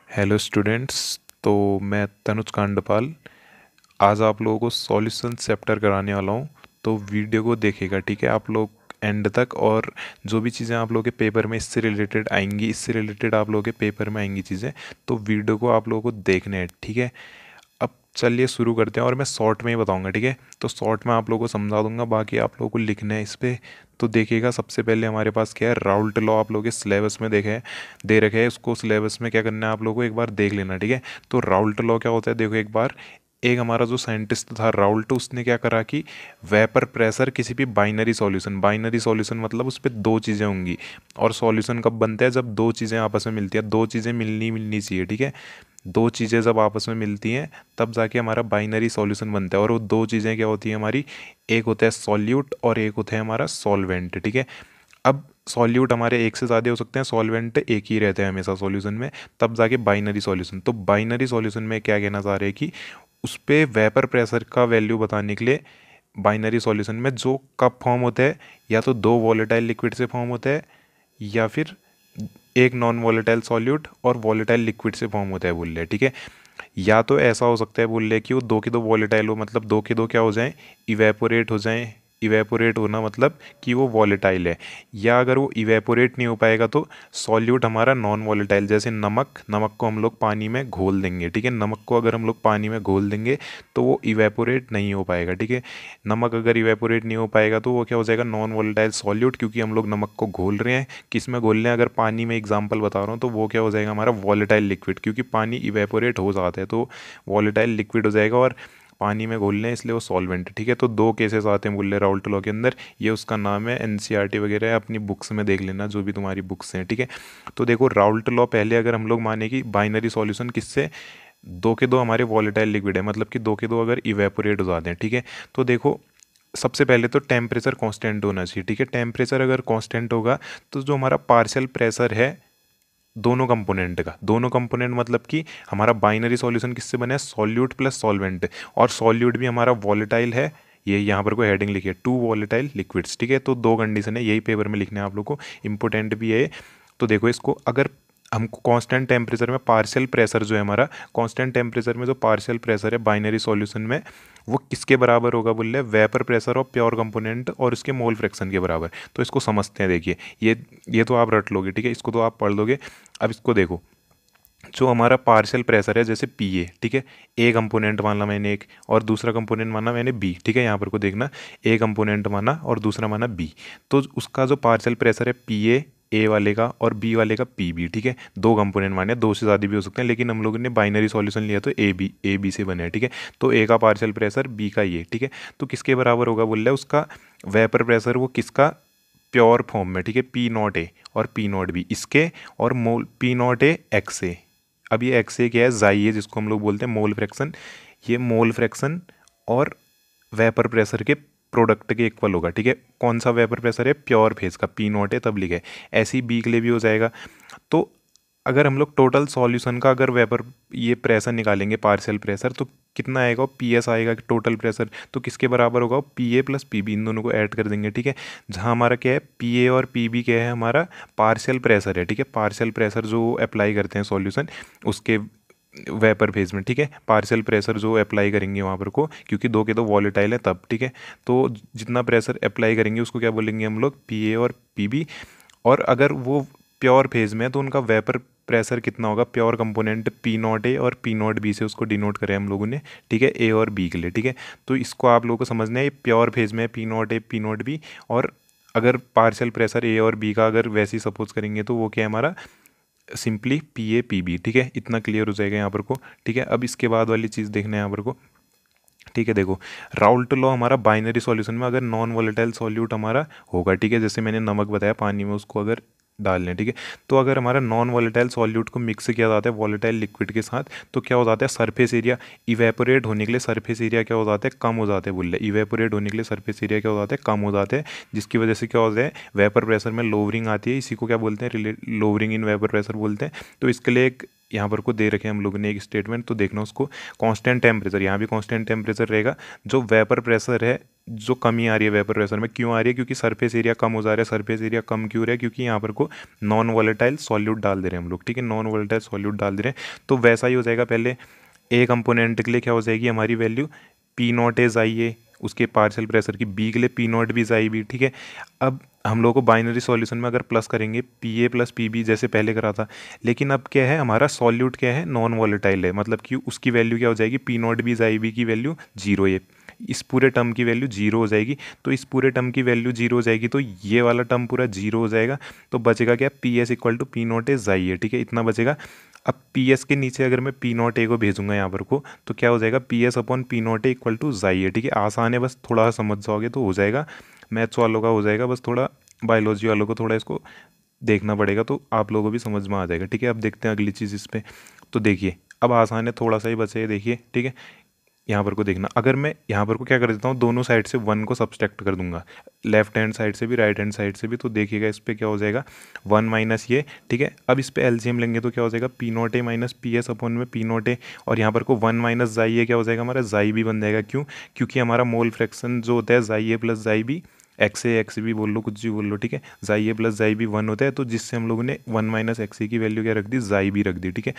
Hello students. तो मैं तनुज कांडपाल आज आप लोगों को सॉल्यूशन चैप्टर कराने वाला हूँ। तो वीडियो को देखिएगा, ठीक है, आप लोग एंड तक। और जो भी चीज़ें आप लोगों के पेपर में इससे रिलेटेड आएंगी, इससे रिलेटेड आप लोगों के पेपर में आएंगी चीज़ें, तो वीडियो को आप लोगों को देखने हैं, ठीक है। अब चलिए शुरू करते हैं, और मैं शॉर्ट में ही बताऊंगा, ठीक है। तो शॉर्ट में आप लोगों को समझा दूंगा, बाकी आप लोगों को लिखना है इस पे। तो देखिएगा, सबसे पहले हमारे पास क्या है, राउल्ट लॉ आप लोगों के सिलेबस में देखे दे रखे हैं। उसको सिलेबस में क्या करना है आप लोगों को एक बार देख लेना, ठीक है। तो राउल्ट लॉ क्या होता है, देखो एक बार। एक हमारा जो साइंटिस्ट था राउल्ट, उसने क्या करा कि वेपर प्रेशर किसी भी बाइनरी सॉल्यूशन मतलब उस पर दो चीज़ें होंगी। और सॉल्यूशन कब बनता है, जब दो चीज़ें आपस में मिलती है। दो चीज़ें मिलनी मिलनी चाहिए, ठीक है। दो चीज़ें जब आपस में मिलती हैं तब जाके हमारा बाइनरी सॉल्यूशन बनता है। और वो दो चीज़ें क्या होती हैं हमारी, एक होता है सॉल्यूट और एक होता है हमारा सॉल्वेंट, ठीक है। अब सॉल्यूट हमारे एक से ज़्यादा हो सकते हैं, सॉल्वेंट एक ही रहते हैं हमेशा सॉल्यूशन में। तब जाके बाइनरी सॉल्यूशन। तो बाइनरी सॉल्यूशन में क्या कहना चाह रहे हैं कि उस पे वेपर प्रेशर का वैल्यू बताने के लिए, बाइनरी सॉल्यूशन में जो कब फॉर्म होता है, या तो दो वॉलेटाइल लिक्विड से फॉर्म होता है, या फिर एक नॉन वॉलेटाइल सॉल्यूट और वॉलेटाइल लिक्विड से फॉर्म होता है बोल रहे हैं, ठीक है। या तो ऐसा हो सकता है बोल रहे कि वो दो के दो वॉलेटाइल हो, मतलब दो के दो क्या हो जाएं, इवेपोरेट हो जाएं। इवेपोरेट होना मतलब कि वो वॉलेटाइल है। या अगर वो इवेपोरेट नहीं हो पाएगा तो सॉल्यूट हमारा नॉन वॉलेटाइल, जैसे नमक। नमक को हम लोग पानी में घोल देंगे, ठीक है। नमक को अगर हम लोग पानी में घोल देंगे तो वो इवेपोरेट नहीं हो पाएगा, ठीक है। नमक अगर इवेपोरेट नहीं हो पाएगा तो वो क्या हो जाएगा, नॉन वॉलेटाइल सॉल्यूट, क्योंकि हम लोग नमक को घोल रहे हैं। किस में घोल रहे हैं, अगर पानी में एग्जांपल बता रहा हूँ, तो वो क्या हो जाएगा हमारा वॉलेटाइल लिक्विड, क्योंकि पानी इवेपोरेट हो जाता है तो वॉलेटाइल लिक्विड हो जाएगा। और पानी में घोल लें इसलिए वो सॉल्वेंट, ठीक है। तो दो केसेस आते हैं बोल रहे राउल्ट लॉ के अंदर। ये उसका नाम है, एनसीईआरटी वगैरह अपनी बुक्स में देख लेना, जो भी तुम्हारी बुक्स हैं, ठीक है। तो देखो राउल्ट लॉ पहले अगर हम लोग माने कि बाइनरी सॉल्यूशन किससे, दो के दो हमारे वॉलेटाइल लिक्विड है, मतलब कि दो के दो अगर इवेपोरेट हो जाते हैं, ठीक है। तो देखो सबसे पहले तो टेम्परेचर कांस्टेंट होना चाहिए, ठीक है। टेम्परेचर अगर कांस्टेंट होगा तो जो हमारा पार्शियल प्रेशर है दोनों कंपोनेंट का, दोनों कंपोनेंट मतलब कि हमारा बाइनरी सॉल्यूशन किससे बना है, सॉल्यूट प्लस सॉल्वेंट। और सॉल्यूट भी हमारा वॉलेटाइल है। ये यहाँ पर कोई हेडिंग लिखी है, टू वॉलेटाइल लिक्विड्स, ठीक है। तो दो कंडीशन है, यही पेपर में लिखना है आप लोग को, इंपॉर्टेंट भी है। तो देखो इसको, अगर हमको कांस्टेंट टेम्परेचर में पार्शियल प्रेशर जो है हमारा, कांस्टेंट टेम्परेचर में जो पार्शियल प्रेशर है बाइनरी सॉल्यूशन में, वो किसके बराबर होगा बोल रहे, vapour pressure of pure component और उसके मोल फ्रैक्शन के बराबर। तो इसको समझते हैं, देखिए ये तो आप रट लोगे, ठीक है, इसको तो आप पढ़ लोगे। अब इसको देखो, जो हमारा पार्शियल प्रेशर है, जैसे पी ए, ठीक है। ए कंपोनेंट माना मैंने एक, और दूसरा कंपोनेंट माना मैंने बी, ठीक है। यहाँ पर को देखना, ए कंपोनेंट माना और दूसरा माना बी। तो उसका जो पार्शियल प्रेशर है पी ए वाले का और बी वाले का पी बी, ठीक है। दो कंपोनेंट माने, दो से ज़्यादा भी हो सकते हैं, लेकिन हम लोगों ने बाइनरी सॉल्यूशन लिया तो ए बी से बने हैं, ठीक है। तो ए का पार्शियल प्रेशर, बी का ये, ठीक है। तो किसके बराबर होगा बोल रहा है, उसका वेपर प्रेशर वो किसका, प्योर फॉर्म में, ठीक है, पी नॉट ए और पी नॉट बी इसके, और मोल पी नॉट ए एक्स ए। अब ये एक्स ए क्या है, जाई है, जिसको हम लोग बोलते हैं मोल फ्रैक्शन। ये मोल फ्रैक्शन और वेपर प्रेशर के प्रोडक्ट के इक्वल होगा, ठीक है। कौन सा वेपर प्रेशर है, प्योर फेज का, पी नॉट है तब लिखे। ऐसे ही बी के लिए भी हो जाएगा। तो अगर हम लोग टोटल सॉल्यूशन का अगर वेपर ये प्रेशर निकालेंगे, पार्शियल प्रेशर, तो कितना आएगा, पी एस आएगा टोटल प्रेशर। तो किसके बराबर होगा, P A plus P B, इन दोनों को ऐड कर देंगे, ठीक है। जहाँ हमारा क्या है, पी ए और पी बी क्या है, हमारा पार्शियल प्रेशर है, ठीक है। पार्शियल प्रेशर जो अप्लाई करते हैं सॉल्यूशन उसके वेपर फेज में, ठीक है। पार्शियल प्रेशर जो अप्लाई करेंगे वहाँ पर को, क्योंकि दो के दो वॉलेटाइल है तब, ठीक है। तो जितना प्रेशर अप्लाई करेंगे उसको क्या बोलेंगे हम लोग, पी ए और पी बी। और अगर वो प्योर फेज में है तो उनका वेपर प्रेशर कितना होगा, प्योर कंपोनेंट पी नॉट ए और पी नॉट बी से उसको डिनोट करें हम लोगों ने, ठीक है, ए और बी के लिए, ठीक है। तो इसको आप लोगों को समझना है, ये प्योर फेज में P naught A P naught B. और अगर पार्शियल प्रेशर ए और बी का अगर वैसे ही सपोज करेंगे तो वो क्या है हमारा, simply P A P B, ठीक है। इतना क्लियर हो जाएगा यहाँ पर को, ठीक है। अब इसके बाद वाली चीज़ देखना है यहाँ पर को, ठीक है। देखो राउल्ट लॉ हमारा बाइनरी सॉल्यूशन में अगर नॉन वोलेटाइल सॉल्यूट हमारा होगा, ठीक है, जैसे मैंने नमक बताया पानी में उसको अगर डाल लें, ठीक है। तो अगर हमारा नॉन वोलेटाइल सॉल्यूट को मिक्स किया जाता है वोलेटाइल लिक्विड के साथ, तो क्या हो जाता है, सरफेस एरिया इवेपोरेट होने के लिए सरफेस एरिया क्या हो जाता है, कम हो जाते हैं बोल रहे, इवेपोरेट होने के लिए सरफेस एरिया क्या हो जाता है, कम हो जाते हैं। जिसकी वजह से क्या होता है, वेपर प्रेशर में लोवरिंग आती है, इसी को क्या बोलते हैं, लोवरिंग इन वेपर प्रेशर बोलते हैं। तो इसके लिए एक यहाँ पर को दे रखे हैं हम लोगों ने एक स्टेटमेंट, तो देखना उसको कांस्टेंट टेम्परेचर, यहाँ भी कांस्टेंट टेम्परेचर रहेगा। जो वेपर प्रेशर है, जो कमी आ रही है वेपर प्रेशर में, क्यों आ रही है? क्योंकि सरफेस एरिया कम हो जा रहा है। सरफेस एरिया कम क्यों रहा है? क्योंकि यहाँ पर को नॉन वॉलेटाइल सॉल्यूट डाल दे रहे हैं हम लोग, ठीक है, नॉन वॉलेटाइल सॉल्यूट डाल दे रहे हैं। तो वैसा ही हो जाएगा, पहले ए कंपोनेंट के लिए क्या हो जाएगी हमारी value, P naught is I A, उसके पार्शियल प्रेशर की, बी के लिए पी नॉट भी आई बी, ठीक है। अब हम लोग को बाइनरी सॉल्यूशन में अगर प्लस करेंगे P A plus P B जैसे पहले करा था, लेकिन अब क्या है, हमारा सॉल्यूट क्या है, नॉन वॉलेटाइल है, मतलब कि उसकी वैल्यू क्या हो जाएगी, P naught B I B की वैल्यू जीरो है, इस पूरे टर्म की वैल्यू जीरो हो जाएगी। तो इस पूरे टर्म की वैल्यू जीरो हो जाएगी, तो ये वाला टर्म पूरा जीरो हो जाएगा। तो बचेगा क्या, P S equal to P naught A chi है, ठीक है, इतना बचेगा। अब पी एस के नीचे अगर मैं पी नॉट ए को भेजूंगा यहाँ पर को, तो क्या हो जाएगा, P S upon P naught A equal to जाई है, ठीक है। आसान है, बस थोड़ा सा समझ जाओगे तो हो जाएगा, मैथ्स वालों का हो जाएगा, बस थोड़ा बायोलॉजी वालों को थोड़ा इसको देखना पड़ेगा, तो आप लोगों को भी समझ में आ जाएगा, ठीक है। अब देखते हैं अगली चीज़ इस पर। तो देखिए अब आसान है, थोड़ा सा ही बचे, देखिए, ठीक है। यहाँ पर को देखना, अगर मैं यहाँ पर को क्या कर देता हूँ, दोनों साइड से वन को सब्सट्रैक्ट कर दूंगा, लेफ्ट हैंड साइड से भी राइट हैंड साइड से भी, तो देखिएगा इस पर क्या हो जाएगा, वन माइनस ये, ठीक है। अब इस पर एलसीएम लेंगे तो क्या हो जाएगा, P naught A minus P S upon में पी नॉट ए, और यहाँ पर को वन माइनस जाई ए क्या हो जाएगा, हमारा जाई भी बन जाएगा। क्यों? क्योंकि हमारा मोल फ्रैक्शन जो होता है जाई ए प्लस जाई बी, एक्स ए एक्स भी बोल लो, कुछ भी बोल लो, ठीक है, जाई ए प्लस जाई बी वन होता है, तो जिससे हम लोगों ने वन माइनस एक्स ए की वैल्यू क्या रख दी, जाई बी रख दी, ठीक है।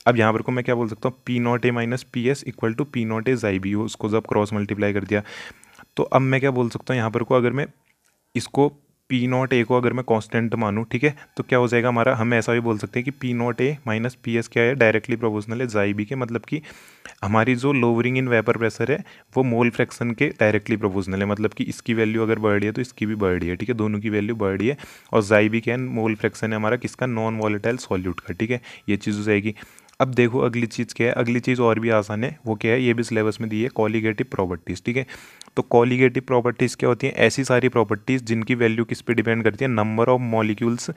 अब यहाँ पर को मैं क्या बोल सकता हूँ, P naught A minus P S equal to P naught A chi B, उसको जब क्रॉस मल्टीप्लाई कर दिया, तो अब मैं क्या बोल सकता हूँ यहाँ पर को, अगर मैं इसको पी नॉट ए को अगर मैं कांस्टेंट मानूँ, ठीक है, तो क्या हो जाएगा हमारा, हम ऐसा भी बोल सकते हैं कि P naught A minus P S क्या है, डायरेक्टली प्रोपोर्शनल है जाई बी के, मतलब कि हमारी जो लोअरिंग इन वेपर प्रेशर है वो मोल फ्रैक्शन के डायरेक्टली प्रोपोर्शनल है, मतलब कि इसकी वैल्यू अगर बढ़ रही है तो इसकी भी बढ़ रही है, ठीक है, दोनों की वैल्यू बढ़ रही है। और जाई बी क्या है, मोल फ्रैक्शन है हमारा किसका, नॉन वॉलेटाइल सॉल्यूट का, ठीक है, ये चीज़ हो जाएगी। अब देखो अगली चीज़ क्या है, अगली चीज़ और भी आसान है, वो क्या है, ये भी सिलेबस में दी है, कॉलीगेटिव प्रॉपर्टीज़, ठीक है। तो कॉलीगेटिव प्रॉपर्टीज़ क्या होती हैं, ऐसी सारी प्रॉपर्टीज़ जिनकी वैल्यू किस पे डिपेंड करती है, नंबर ऑफ मॉलिक्यूल्स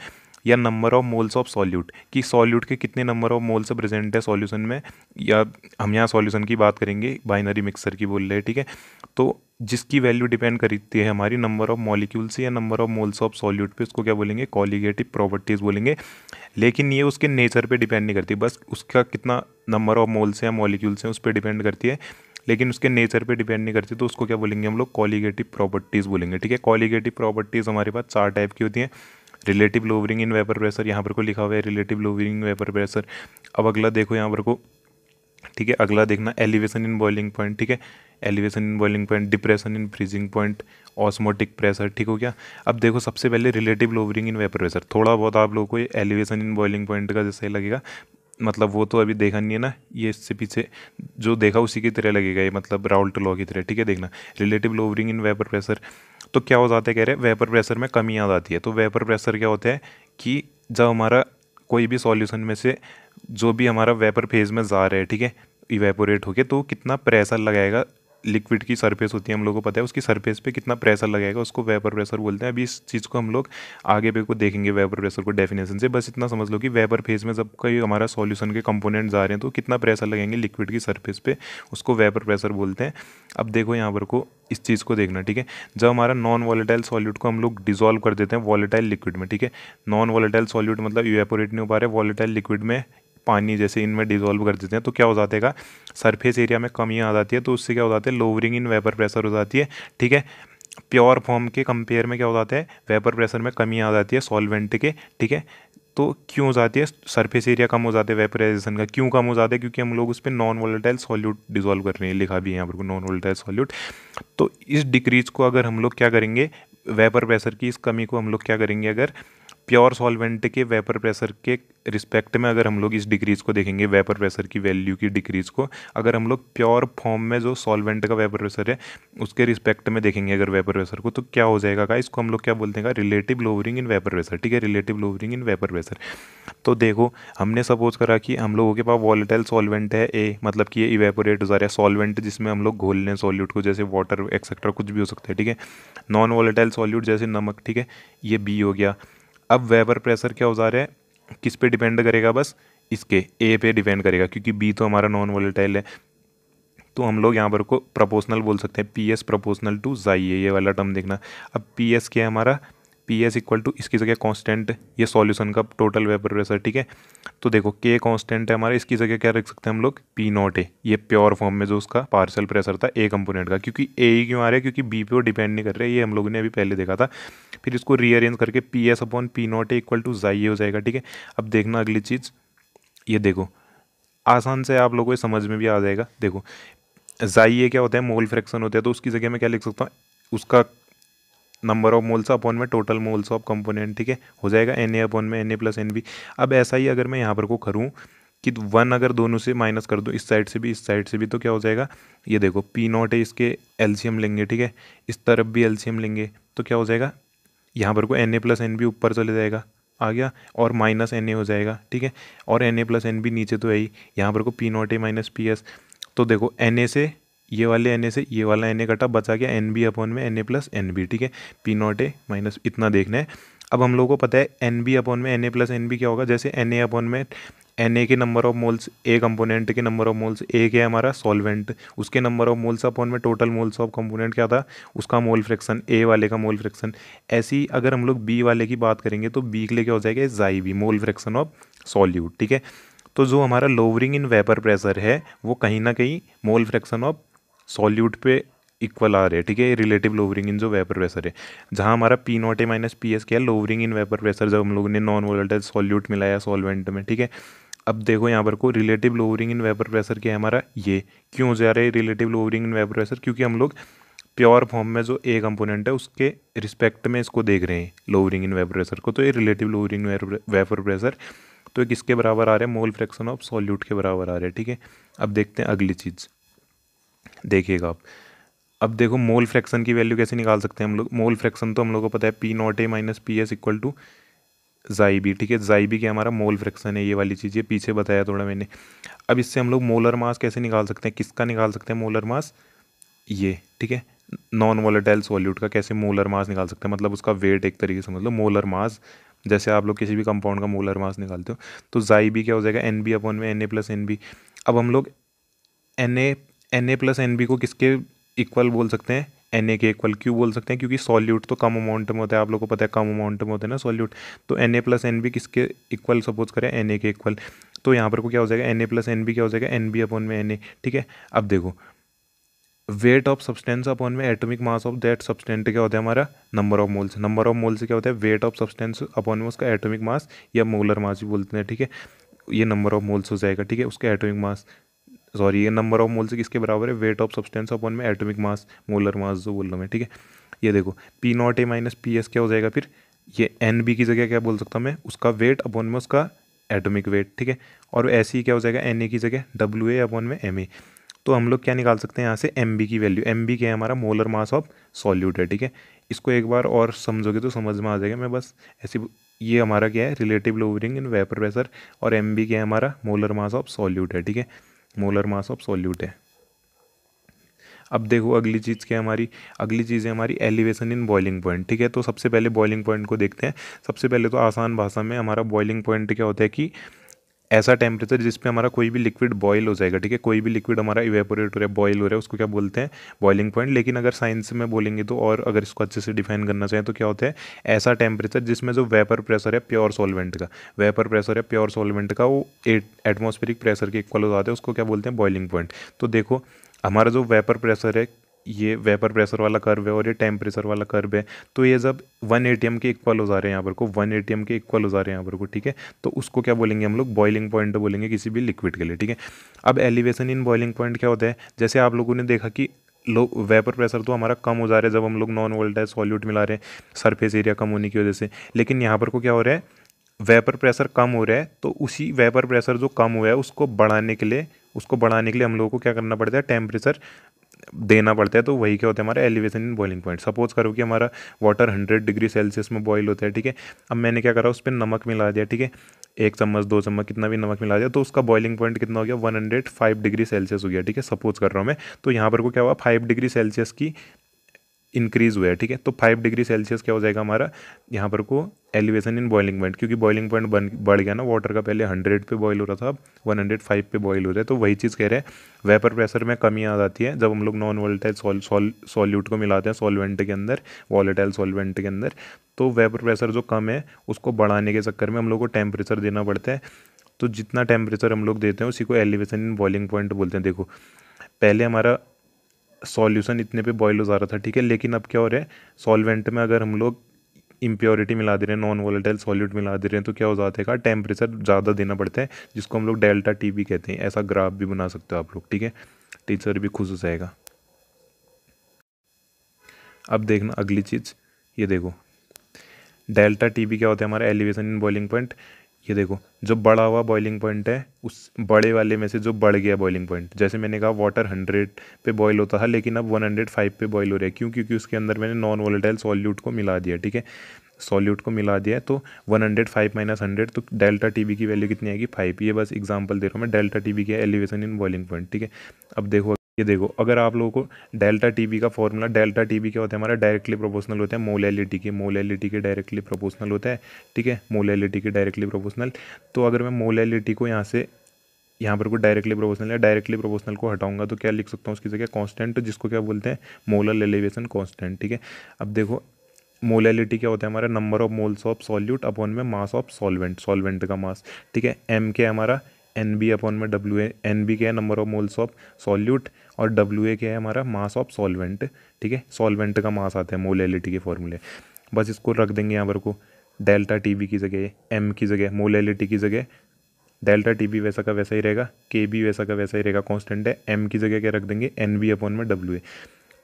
या number of moles of solute, कि सॉल्यूट के कितने नंबर ऑफ मोल्स प्रेजेंट है सॉल्यूशन में, या हम यहाँ सॉल्यूशन की बात करेंगे, बाइनरी मिक्सर की बोल रहे हैं, ठीक है। तो जिसकी वैल्यू डिपेंड करती है हमारी नंबर ऑफ मॉलिक्यूल्स या number of moles of solute पे, उसको क्या बोलेंगे, कॉलीगेटिव प्रॉपर्टीज़ बोलेंगे। लेकिन ये उसके नेचर पे डिपेंड नहीं करती, बस उसका कितना नंबर ऑफ मोल्स या मॉलिक्यूल्स हैं उस पर डिपेंड करती है, लेकिन उसके नेचर पे डिपेंड नहीं करती, तो उसको क्या बोलेंगे हम लोग, कॉलीगेटिव प्रॉपर्टीज़ बोलेंगे, ठीक है। कॉलीगेटिव प्रॉपर्टीज़ हमारे पास चार टाइप की होती हैं। Relative lowering in vapour pressure, यहाँ पर को लिखा हुआ है रिलेटिव लोअरिंग वेपर प्रेशर। अब अगला देखो यहाँ पर को, ठीक है, अगला देखना एलिवेशन इन बॉइलिंग पॉइंट, ठीक है, elevation in boiling point, depression in freezing point, osmotic pressure, ठीक हो गया। अब देखो सबसे पहले relative lowering in vapour pressure, थोड़ा बहुत आप लोगों को ये एलिवेशन इन बॉइलिंग पॉइंट का जैसे लगेगा, मतलब वो तो अभी देखा नहीं है ना, ये इससे पीछे जो देखा उसी की तरह लगेगा, ये मतलब राउल्ट लॉ की तरह, ठीक है। देखना relative lowering in vapour pressure, तो क्या हो जाता है, कह रहे हैं वेपर प्रेशर में कमी आ जाती है। तो वेपर प्रेशर क्या होता है कि जब हमारा कोई भी सॉल्यूशन में से जो भी हमारा वेपर फेज में जा रहा है, ठीक है, इवेपोरेट होके, तो कितना प्रेशर लगाएगा, लिक्विड की सरफेस होती है हम लोग को पता है, उसकी सरफेस पे कितना प्रेशर लगेगा, उसको वेपर प्रेशर बोलते हैं। अभी इस चीज़ को हम लोग आगे पे को देखेंगे वेपर प्रेशर को डेफिनेशन से, बस इतना समझ लो कि वेपर फेज में जब कोई हमारा सॉल्यूशन के कंपोनेंट जा रहे हैं तो कितना प्रेशर लगेंगे लिक्विड की सरफेस पे, उसको वेपर प्रेशर बोलते हैं। अब देखो यहाँ पर को इस चीज़ को देखना, ठीक है, जब हमारा नॉन वॉलेटाइल सॉल्यूट को हम लोग डिजोल्व कर देते हैं वॉलेटाइल लिक्विड में, ठीक है, नॉन वॉलेटाइल सॉल्यूट मतलब इवेपोरेट नहीं हो पा रहे, वॉलेटाइल लिक्विड में पानी जैसे इनमें डिजोल्व कर देते हैं, तो क्या हो जाता है, सरफेस एरिया में कमी आ जाती है, तो उससे क्या हो जाता है, लोअरिंग इन वेपर प्रेशर हो जाती है, ठीक है। प्योर फॉर्म के कंपेयर में क्या हो जाता है, वेपर प्रेशर में कमी आ जाती है सॉल्वेंट के, ठीक है। तो क्यों हो जाती है, सरफेस एरिया कम हो जाता है वेपराइजेशन का, क्यों कम हो जाता है, क्योंकि हम लोग उस पर नॉन वोलेटाइल सॉल्यूट डिजोल्व कर रहे हैं, लिखा भी है यहाँ पर नॉन वोलेटाइल सॉल्यूट। तो इस डिक्रीज को अगर हम लोग क्या करेंगे, वेपर प्रेशर की इस कमी को हम लोग क्या करेंगे, अगर प्योर सॉल्वेंट के वेपर प्रेशर के रिस्पेक्ट में अगर हम लोग इस डिक्रीज को देखेंगे, वेपर प्रेशर की वैल्यू की डिक्रीज को, अगर हम लोग प्योर फॉर्म में जो सॉल्वेंट का वेपर प्रेशर है उसके रिस्पेक्ट में देखेंगे अगर वेपर प्रेशर को, तो क्या हो जाएगा का, इसको हम लोग क्या बोलते हैं, relative lowering in vapour pressure, ठीक है, relative lowering in vapour pressure. तो देखो हमने सपोज करा कि हम लोगों के पास वॉलेटाइल सॉल्वेंट है ए, मतलब कि ये इवेपोरेट हो जा रहा है, सॉल्वेंट जिसमें हम लोग घोल लें सॉल्यूट को, जैसे वाटर एक्सेट्रा कुछ भी हो सकता है, ठीक है। नॉन वॉलेटाइल सॉल्यूट जैसे नमक, ठीक है, ये बी हो गया। अब वेपर प्रेशर क्या हो जा रहा है, किस पे डिपेंड करेगा, बस इसके ए पे डिपेंड करेगा, क्योंकि बी तो हमारा नॉन वोलेटाइल है। तो हम लोग यहाँ पर को प्रोपोर्शनल बोल सकते हैं, पी एस प्रोपोर्शनल टू जाई है, ये वाला टर्म देखना। अब पी एस क्या है हमारा, पी एस इक्वल टू इसकी जगह कांस्टेंट, ये सॉल्यूशन का टोटल वेपर प्रेशर, ठीक है। तो देखो के कांस्टेंट है हमारा, इसकी जगह क्या रख सकते हैं हम लोग, पी नॉट ए, ये प्योर फॉर्म में जो उसका पार्शियल प्रेशर था ए कंपोनेंट का, क्योंकि ए ही क्यों आ रहा है, क्योंकि बी पे वो डिपेंड नहीं कर रहा है, ये हम लोगों ने अभी पहले देखा था। फिर इसको रीअरेंज करके P S upon P naught A equal to जाई हो जाएगा, ठीक है। अब देखना अगली चीज़, ये देखो आसान से आप लोगों को समझ में भी आ जाएगा। देखो जाई ये क्या होता है, मोल फ्रैक्शन होता है, तो उसकी जगह मैं क्या लिख सकता हूँ, उसका नंबर ऑफ मोल्स अपॉन में टोटल मोल्स ऑफ कंपोनेंट, ठीक है, हो जाएगा एन ए अपॉन में N A plus N B. अब ऐसा ही अगर मैं यहाँ पर को करूँ कि वन अगर दोनों से माइनस कर दूँ, इस साइड से भी इस साइड से भी, तो क्या हो जाएगा, ये देखो पी नॉट है, इसके एलसीएम लेंगे, ठीक है, इस तरफ भी एलसीएम लेंगे, तो क्या हो जाएगा, यहाँ पर को N A plus N B ऊपर चले जाएगा, आ गया, और माइनस एन ए हो जाएगा, ठीक है, और N A plus N B नीचे तो है ही, यहाँ पर को P naught A minus P S. तो देखो एन ए से ये वाले एन ए से ये वाला एन ए कटा, बचा गया एन बी अपॉन में N A plus N B, ठीक है, पी नॉट ए माइनस इतना देखना है। अब हम लोगों को पता है एन बी अपॉन में N A plus N B क्या होगा, जैसे एन ए अपॉन में एन ए के number of moles, A component के नंबर ऑफ मोल्स, ए क्या है हमारा सॉल्वेंट, उसके नंबर ऑफ मोल्स अपॉन में टोटल मोल्स ऑफ कंपोनेंट क्या था, उसका मोल फ्रैक्शन, ए वाले का मोल फ्रैक्शन। ऐसी अगर हम लोग बी वाले की बात करेंगे तो बी के लिए क्या हो जाएगा, chi B, mole fraction of solute, ठीक है। तो जो हमारा लोवरिंग इन वेपर प्रेशर है वो कहीं ना कहीं मोल फ्रैक्शन ऑफ सॉल्यूट पे इक्वल आ रहे हैं, ठीक है, रिलेटिव लोवरिंग इन जो वेपर प्रेशर है, जहाँ हमारा P naught A minus P S क्या है, लोवरिंग इन वेपर प्रेशर, जब हम लोगों ने नॉन वोलेटाइल सॉल्यूट मिलाया सॉल्वेंट में, ठीक है। अब देखो यहाँ पर को relative lowering in vapour pressure क्या है हमारा, ये क्यों हो जा रहा है relative lowering in vapour pressure, क्योंकि हम लोग प्योर फॉर्म में जो ए कंपोनेंट है उसके रिस्पेक्ट में इसको देख रहे हैं लोवरिंग इन वेपर प्रेशर को, तो ये रिलेटिव लोवरिंग वेपर प्रेशर तो किसके बराबर आ रहा है, मोल फ्रैक्शन ऑफ सॉल्यूट के बराबर आ रहा है, ठीक है। अब देखते हैं अगली चीज़, देखिएगा आप। अब देखो मोल फ्रैक्शन की वैल्यू कैसे निकाल सकते हैं हम लोग, मोल फ्रैक्शन तो हम लोग को पता है P naught A minus P S equal to chi B, ठीक है, जाई बी क्या हमारा मोल फ्रैक्शन है, ये वाली चीज़ ये पीछे बताया थोड़ा मैंने। अब इससे हम लोग मोलर मास कैसे निकाल सकते हैं, किसका निकाल सकते हैं मोलर मास, ये, ठीक है, नॉन वोलेटाइल सॉल्यूट का कैसे मोलर मास निकाल सकते हैं, मतलब उसका वेट एक तरीके से, मतलब मोलर मास, जैसे आप लोग किसी भी कंपाउंड का मोलर मास निकालते हो, तो जाई बी क्या हो जाएगा, एन बी अपॉन में N A plus N B. अब हम लोग N A plus N B को किसके इक्वल बोल सकते हैं, एन ए के इक्वल क्यों बोल सकते हैं, क्योंकि सॉल्यूट तो कम अमाउंट में होता है, आप लोगों को पता है कम अमाउंट में होता है ना सॉल्यूट, तो N A plus N B किसके इक्वल सपोज करें, एन ए के इक्वल, तो यहाँ पर को क्या हो जाएगा, N A plus N B क्या हो जाएगा, एन बी अपॉन में एन ए, ठीक है। अब देखो वेट ऑफ सब्सटेंस अपॉन में atomic mass of that substance क्या होता है हमारा, number of moles, number of moles क्या होता है, वेट ऑफ सब्सटेंस अपॉन में उसका एटॉमिक मास या मोलर मास भी बोलते हैं, ठीक है, ये नंबर ऑफ मोल्स हो जाएगा, ठीक है, उसका एटॉमिक मास, सॉरी ये नंबर ऑफ मोल्स किसके बराबर है, वेट ऑफ सब्सटेंस अपॉन में एटॉमिक मास, मोलर मास जो बोल रहा हूँ मैं, ठीक है। ये देखो P naught A minus P S क्या हो जाएगा, फिर ये एन बी की जगह क्या बोल सकता हूँ मैं, उसका वेट अपॉन में उसका एटॉमिक वेट, ठीक है, और ऐसे ही क्या हो जाएगा एन ए की जगह डब्ल्यू ए अपॉन में एम ए। तो हम लोग क्या निकाल सकते हैं यहाँ से, एम बी की वैल्यू, एम बी क्या है हमारा, मोलर मास ऑफ सॉल्यूट है, ठीक है। इसको एक बार और समझोगे तो समझ में आ जाएगा, मैं बस ऐसी, ये हमारा क्या है, relative lowering in vapour pressure, और एम बी क्या है हमारा, मोलर मास ऑफ सॉल्यूट है, ठीक है, मोलर मास ऑफ सॉल्यूट है। अब देखो अगली चीज़ क्या है हमारी, अगली चीज़ है हमारी एलिवेशन इन बॉइलिंग पॉइंट, ठीक है। तो सबसे पहले बॉइलिंग पॉइंट को देखते हैं। सबसे पहले तो आसान भाषा में हमारा बॉइलिंग पॉइंट क्या होता है कि ऐसा टेम्परेचर जिस पे हमारा कोई भी लिक्विड बॉयल हो जाएगा, ठीक है, कोई भी लिक्विड हमारा इवेपोरेट हो रहा है, बॉयल हो रहा है, उसको क्या बोलते हैं, बॉइलिंग पॉइंट। लेकिन अगर साइंस में बोलेंगे तो, और अगर इसको अच्छे से डिफाइन करना चाहें तो क्या होता है, ऐसा टेम्परेचर जिसमें जो वेपर प्रेशर है प्योर सॉल्वेंट का, वेपर प्रेशर है प्योर सॉल्वेंट का वो एटमॉस्फेरिक प्रेशर के इक्वल हो जाता है, उसको क्या बोलते हैं, बॉइलिंग पॉइंट। तो देखो हमारा जो वेपर प्रेशर है, ये वेपर प्रेशर वाला कर्व है और ये टेम्परेचर वाला कर्व है, तो ये जब 1 एटीएम के इक्वल हो जा रहे हैं यहाँ पर को, 1 एटीएम के इक्वल हो जा रहे हैं यहाँ पर को, ठीक है, तो उसको क्या बोलेंगे हम लोग, बॉइलिंग पॉइंट बोलेंगे किसी भी लिक्विड के लिए, ठीक है। अब एलिवेशन इन बॉइलिंग पॉइंट क्या होता है, जैसे आप लोगों ने देखा कि वेपर प्रेशर तो हमारा कम हो जा रहा है जब हम लोग नॉन वोलेटाइल सॉल्यूट मिला रहे हैं सरफेस एरिया कम होने की वजह से, लेकिन यहाँ पर को क्या हो रहा है, वेपर प्रेशर कम हो रहा है, तो उसी वेपर प्रेशर जो कम हुआ है उसको बढ़ाने के लिए, हम लोगों को क्या करना पड़ता है, टेम्परेचर देना पड़ता है। तो वही क्या होता है हमारा elevation in boiling point. Suppose करो कि हमारा वाटर 100 डिग्री सेल्सियस में बॉईल होता है, ठीक है। अब मैंने क्या करा, उस पर नमक मिला दिया, ठीक है, 1 चम्मच 2 चम्मच कितना भी नमक मिला दिया, तो उसका बॉइलिंग पॉइंट कितना हो गया, 105 डिग्री सेल्सियस हो गया, ठीक है, सपोज कर रहा हूँ मैं। तो यहाँ पर को क्या हुआ, 5 डिग्री सेल्सियस की इंक्रीज़ हुआ है, ठीक है। तो 5 डिग्री सेल्सियस क्या हो जाएगा हमारा, यहाँ पर को एलिवेशन इन बॉइलिंग पॉइंट, क्योंकि बॉइलिंग पॉइंट बढ़ गया ना वाटर का, पहले 100 पे बॉईल हो रहा था, अब 105 पे बॉईल हो रहा है। तो वही चीज़ कह रहे हैं, वेपर प्रेशर में कमी आ जाती है जब हम लोग नॉन वोलेटाइल सॉल्यूट को मिलाते हैं सॉल्वेंट के अंदर, वॉलेटाइल सॉल्वेंट के अंदर। तो वेपर प्रेशर जो कम है उसको बढ़ाने के चक्कर में हम लोग को टेम्परेचर देना पड़ता है। तो जितना टेम्परेचर हम लोग देते हैं उसी को एलिवेशन इन बॉइलिंग पॉइंट बोलते हैं। देखो पहले हमारा सॉल्यूशन इतने पे बॉईल हो जा रहा था, ठीक है, लेकिन अब क्या हो रहा है, सॉल्वेंट में अगर हम लोग इम्प्योरिटी मिला दे रहे हैं, नॉन वोलेटाइल सॉल्यूट मिला दे रहे हैं, तो क्या हो जाता है, टेम्परेचर ज़्यादा देना पड़ता है, जिसको हम लोग डेल्टा टी भी कहते हैं। ऐसा ग्राफ भी बना सकते हो आप लोग, ठीक है, टीचर भी खुश हो जाएगा। अब देखना अगली चीज़, ये देखो डेल्टा टी बी क्या होता है हमारा, एलिवेशन इन बॉइलिंग पॉइंट। ये देखो जो बढ़ा हुआ बॉइलिंग पॉइंट है उस बड़े वाले में से जो बढ़ गया बॉइलिंग पॉइंट, जैसे मैंने कहा वाटर 100 पे बॉईल होता था लेकिन अब 105 पे बॉईल हो रहा है, क्यों, क्योंकि उसके अंदर मैंने नॉन वोलेटाइल सॉल्यूट को मिला दिया, ठीक है, सॉल्यूट को मिला दिया है। तो 105 माइनस 100, तो डेल्टा टी बी की वैल्यू कितनी आएगी, 5। ये बस एग्जांपल दे रहा हूँ मैं, डेल्टा टी बी की एलिवेशन इन बॉइलिंग पॉइंट, ठीक है। अब देखो ये देखो, अगर आप लोगों को डेल्टा टी बी का फॉर्मूला, डेल्टा टी बी क्या होता है हमारा, डायरेक्टली प्रोपोर्शनल होता है मोलैलिटी के, मोलैलिटी के डायरेक्टली प्रोपोर्शनल होता है, ठीक है, मोलैलिटी के डायरेक्टली प्रोपोर्शनल। तो अगर मैं मोलैलिटी को यहाँ से यहाँ पर को डायरेक्टली प्रोपोर्शनल है, डायरेक्टली प्रोपोर्शनल को हटाऊंगा तो क्या लिख सकता हूँ उसकी जगह, कांस्टेंट, जिसको क्या बोलते हैं, मोलर एलिवेशन कांस्टेंट, ठीक है। अब देखो मोलैलिटी क्या होता है हमारा, number of moles of solute upon में मास ऑफ सॉल्वेंट, सॉल्वेंट का मास, ठीक है। एम क्या है हमारा, एन बी अपॉन में डब्ल्यू ए, एन बी क्या है number of moles of solute, और डब्ल्यू ए क्या है हमारा मास ऑफ सॉल्वेंट, ठीक है, सॉल्वेंट का मास आता है मोलैलिटी के फॉर्मूले। बस इसको रख देंगे यहाँ पर को, डेल्टा टी बी की जगह एम की जगह, मोलैलिटी की जगह डेल्टा टी बी वैसा का वैसा ही रहेगा, के बी वैसा का वैसा ही रहेगा, कांस्टेंट है। एम की जगह क्या रख देंगे, एन बी अपॉन में डब्ल्यू ए।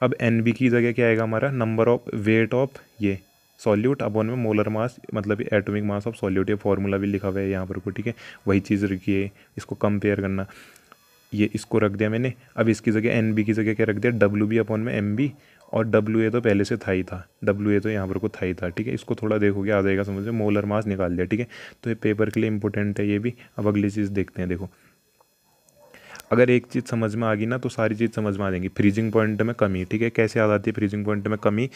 अब एन बी की जगह क्या आएगा हमारा, नंबर ऑफ वेट ऑफ ये सॉल्यूट अपॉन में मोलर मास, मतलब एटॉमिक मास ऑफ सॉल्यूट। ये फार्मूला भी लिखा हुआ है यहाँ पर को, ठीक है, वही चीज़ रखिए, इसको कंपेयर करना। ये इसको रख दिया मैंने, अब इसकी जगह एन बी की जगह क्या रख दिया, डब्ल्यू बी अपॉन में एम बी, और डब्ल्यू ए तो पहले से था ही था, डब्ल्यू ए तो यहाँ पर को था ही था, ठीक है। इसको थोड़ा देखोगे आ जाएगा समझ में, मोलर मास निकाल दिया, ठीक है। तो ये पेपर के लिए इंपॉर्टेंट है ये भी। अब अगली चीज़ देखते हैं। देखो अगर एक चीज़ समझ में आ गई ना तो सारी चीज़ समझ में आ जाएंगी। फ्रीजिंग पॉइंट में कमी, ठीक है, कैसे आ जाती है फ्रीजिंग पॉइंट में कमी।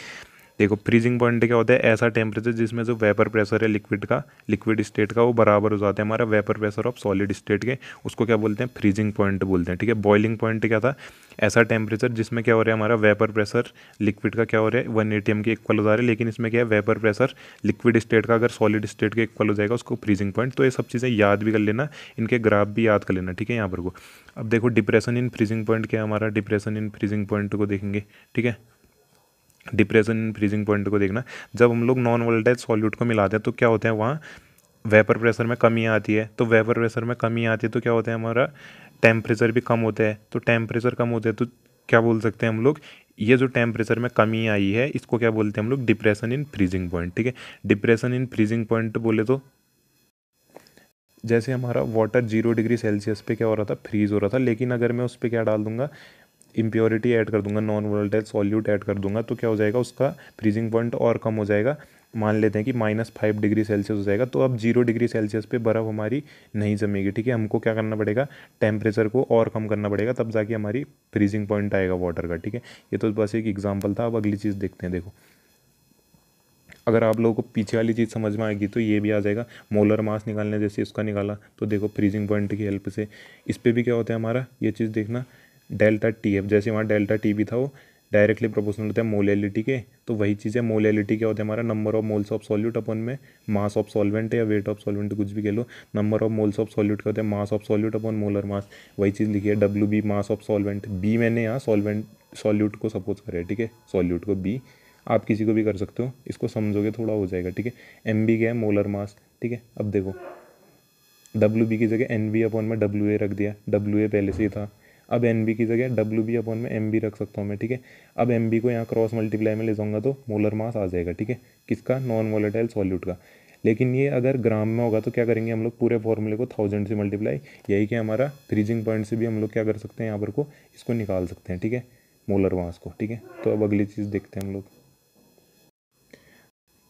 देखो फ्रीजिंग पॉइंट क्या होता है, ऐसा टेम्परेचर जिसमें जो वेपर प्रेशर है लिक्विड का, लिक्विड स्टेट का, वो बराबर हो जाता है हमारा vapour pressure of solid state के, उसको क्या बोलते हैं, फ्रीजिंग पॉइंट बोलते हैं, ठीक है। बॉइलिंग पॉइंट क्या था, ऐसा टेम्परेचर जिसमें क्या हो रहा है हमारा वेपर प्रेशर लिक्विड का क्या हो रहा है 1 atm के इक्वल हो जा रहा है, लेकिन इसमें क्या है वेपर प्रेशर लिक्विड स्टेट का अगर सॉलिड स्टेट के इक्वल हो जाएगा उसको फ्रीजिंग पॉइंट। तो ये सब चीज़ें याद भी कर लेना, इनके ग्राफ भी याद कर लेना, ठीक है। यहाँ पर को अब देखो डिप्रेशन इन फ्रीजिंग पॉइंट क्या है हमारा, डिप्रेशन इन फ्रीजिंग पॉइंट को देखेंगे, ठीक है। डिप्रेशन इन फ्रीजिंग पॉइंट को देखना, जब हम लोग नॉन वोलेटाइल सॉल्यूट को मिलाते हैं तो क्या होता है वहाँ वेपर प्रेशर में कमी आती है। तो वेपर प्रेशर में कमी आती है तो क्या होता है हमारा टेम्परेचर भी कम होता है। तो टेम्परेचर कम होता है तो क्या बोल सकते हैं हम लोग, ये जो टेम्परेचर में कमी आई है इसको क्या बोलते हैं हम लोग, डिप्रेशन इन फ्रीजिंग पॉइंट, ठीक है। डिप्रेशन इन फ्रीजिंग पॉइंट बोले तो जैसे हमारा वाटर 0 डिग्री सेल्सियस पे क्या हो रहा था, फ्रीज हो रहा था, लेकिन अगर मैं उस पर क्या डाल दूंगा, इम्प्योरिटी ऐड कर दूंगा, नॉन वोलेटाइल सॉल्यूट ऐड कर दूंगा, तो क्या हो जाएगा उसका फ्रीजिंग पॉइंट और कम हो जाएगा। मान लेते हैं कि -5 डिग्री सेल्सियस हो जाएगा। तो अब 0 डिग्री सेल्सियस पे बर्फ़ हमारी नहीं जमेगी, ठीक है। हमको क्या करना पड़ेगा, टेम्परेचर को और कम करना पड़ेगा, तब जाके हमारी फ्रीजिंग पॉइंट आएगा वाटर का, ठीक है। ये तो बस एक एग्जाम्पल था। अब अगली चीज़ देखते हैं। देखो अगर आप लोगों को पीछे वाली चीज़ समझ में आएगी तो ये भी आ जाएगा। मोलर मास निकालने जैसे इसका निकाला तो देखो फ्रीजिंग पॉइंट की हेल्प से इस पर भी क्या होता है हमारा, ये चीज़ देखना, डेल्टा टी एफ, जैसे वहाँ डेल्टा टी भी था वो डायरेक्टली प्रोपोर्शनल होता है मोलैलिटी के। तो वही चीज़ है, मोलैलिटी क्या होता है हमारा, number of moles of solute upon में मास ऑफ सॉल्वेंट या वेट ऑफ सॉल्वेंट, कुछ भी कह लो। Number of moles of solute क्या होता है, mass of solute upon molar mass. वही चीज़ लिखी है, W B mass of solvent, B मैंने यहाँ सॉल्वेंट सॉल्यूट को सपोज करें, ठीक है, सॉल्यूट को बी, आप किसी को भी कर सकते हो, इसको समझोगे थोड़ा हो जाएगा, ठीक है। एम बी क्या है, मोलर मास, ठीक है। अब देखो डब्ल्यू बी की जगह एन बी अपॉन में डब्ल्यू ए रख दिया, डब्ल्यू ए पहले से ही था। अब एन बी की जगह डब्ल्यू बी अपॉन में एम बी रख सकता हूँ मैं, ठीक है। अब एम बी को यहाँ क्रॉस मल्टीप्लाई में ले जाऊँगा तो मोलर मास आ जाएगा, ठीक है, किसका, नॉन वोलेटाइल सॉल्यूट का। लेकिन ये अगर ग्राम में होगा तो क्या करेंगे हम लोग, पूरे फॉर्मूले को 1000 से मल्टीप्लाई, यही कि हमारा फ्रीजिंग पॉइंट से भी हम लोग क्या कर सकते हैं, यहाँ पर को इसको निकाल सकते हैं, ठीक है, मोलर मास को, ठीक है। तो अब अगली चीज़ देखते हैं हम लोग।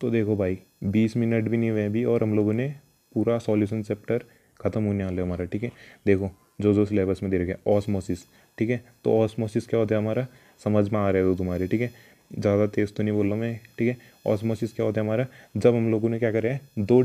तो देखो भाई 20 मिनट भी नहीं हुए अभी और हम लोगों ने पूरा सॉल्यूशन चैप्टर ख़त्म होने वाले हमारा, ठीक है। देखो जो जो सिलेबस में दे रखा है ऑस्मोसिस, ठीक है। तो ऑस्मोसिस क्या होता है हमारा, समझ में आ रहा है तो तुम्हारे, ठीक है। ज़्यादा तेज़ तो नहीं बोल रहा मैं, ठीक है। ऑस्मोसिस क्या होता है हमारा, जब हम लोगों ने क्या करा है, दो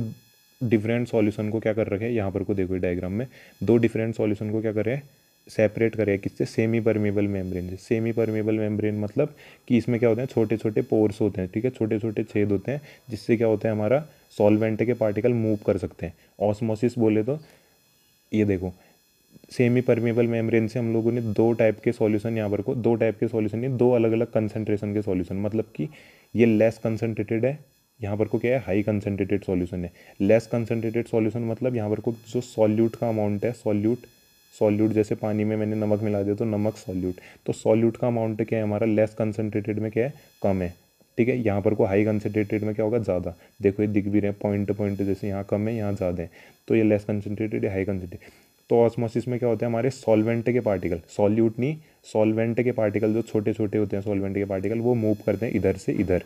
डिफरेंट सॉल्यूशन को क्या कर रखे हैं, यहाँ पर को देखो डायग्राम में, दो डिफरेंट सॉल्यूशन को क्या करे हैं, सेपरेट करे किससे, सेमी परमेबल मेम्ब्रेन से। सेमी परमेबल मेम्ब्रेन मतलब कि इसमें क्या होते हैं, छोटे छोटे पोर्स होते हैं, ठीक है, छोटे छोटे छेद होते हैं, जिससे क्या होता है हमारा सॉल्वेंट के पार्टिकल मूव कर सकते हैं। ऑस्मोसिस बोले तो ये देखो, सेमी परमेबल मेम्ब्रेन से हम लोगों ने दो टाइप के सॉल्यूशन, यहाँ पर को दो टाइप के सॉल्यूशन नहीं, दो अलग अलग कंसंट्रेशन के सॉल्यूशन, मतलब कि ये लेस कंसनट्रेटेड है, यहाँ पर को क्या है, हाई कंसनट्रेटेड सॉल्यूशन है। लेस कंसनट्रेटेड सॉल्यूशन मतलब यहाँ पर को जो सॉल्यूट का अमाउंट है, सॉल्यूट जैसे पानी में मैंने नमक मिला दिया तो नमक सॉल्यूट, तो सॉल्यूट का अमाउंट क्या है हमारा, लेस कंसनट्रेटेड में क्या है, कम है, ठीक है। यहाँ पर को हाई कंसनट्रेटेड में क्या होगा, ज़्यादा। देखो ये दिख भी रहे हैं पॉइंट पॉइंट, जैसे यहाँ कम है यहाँ ज़्यादा है, तो ये लेस कंसनट्रेटेड है, हाई कंसनट्रेटेड। तो ऑस्मोसिस में क्या होता है, हमारे सॉल्वेंट के पार्टिकल, सॉल्यूट नहीं, सॉल्वेंट के पार्टिकल जो छोटे छोटे होते हैं सॉल्वेंट के पार्टिकल, वो मूव करते हैं इधर से इधर।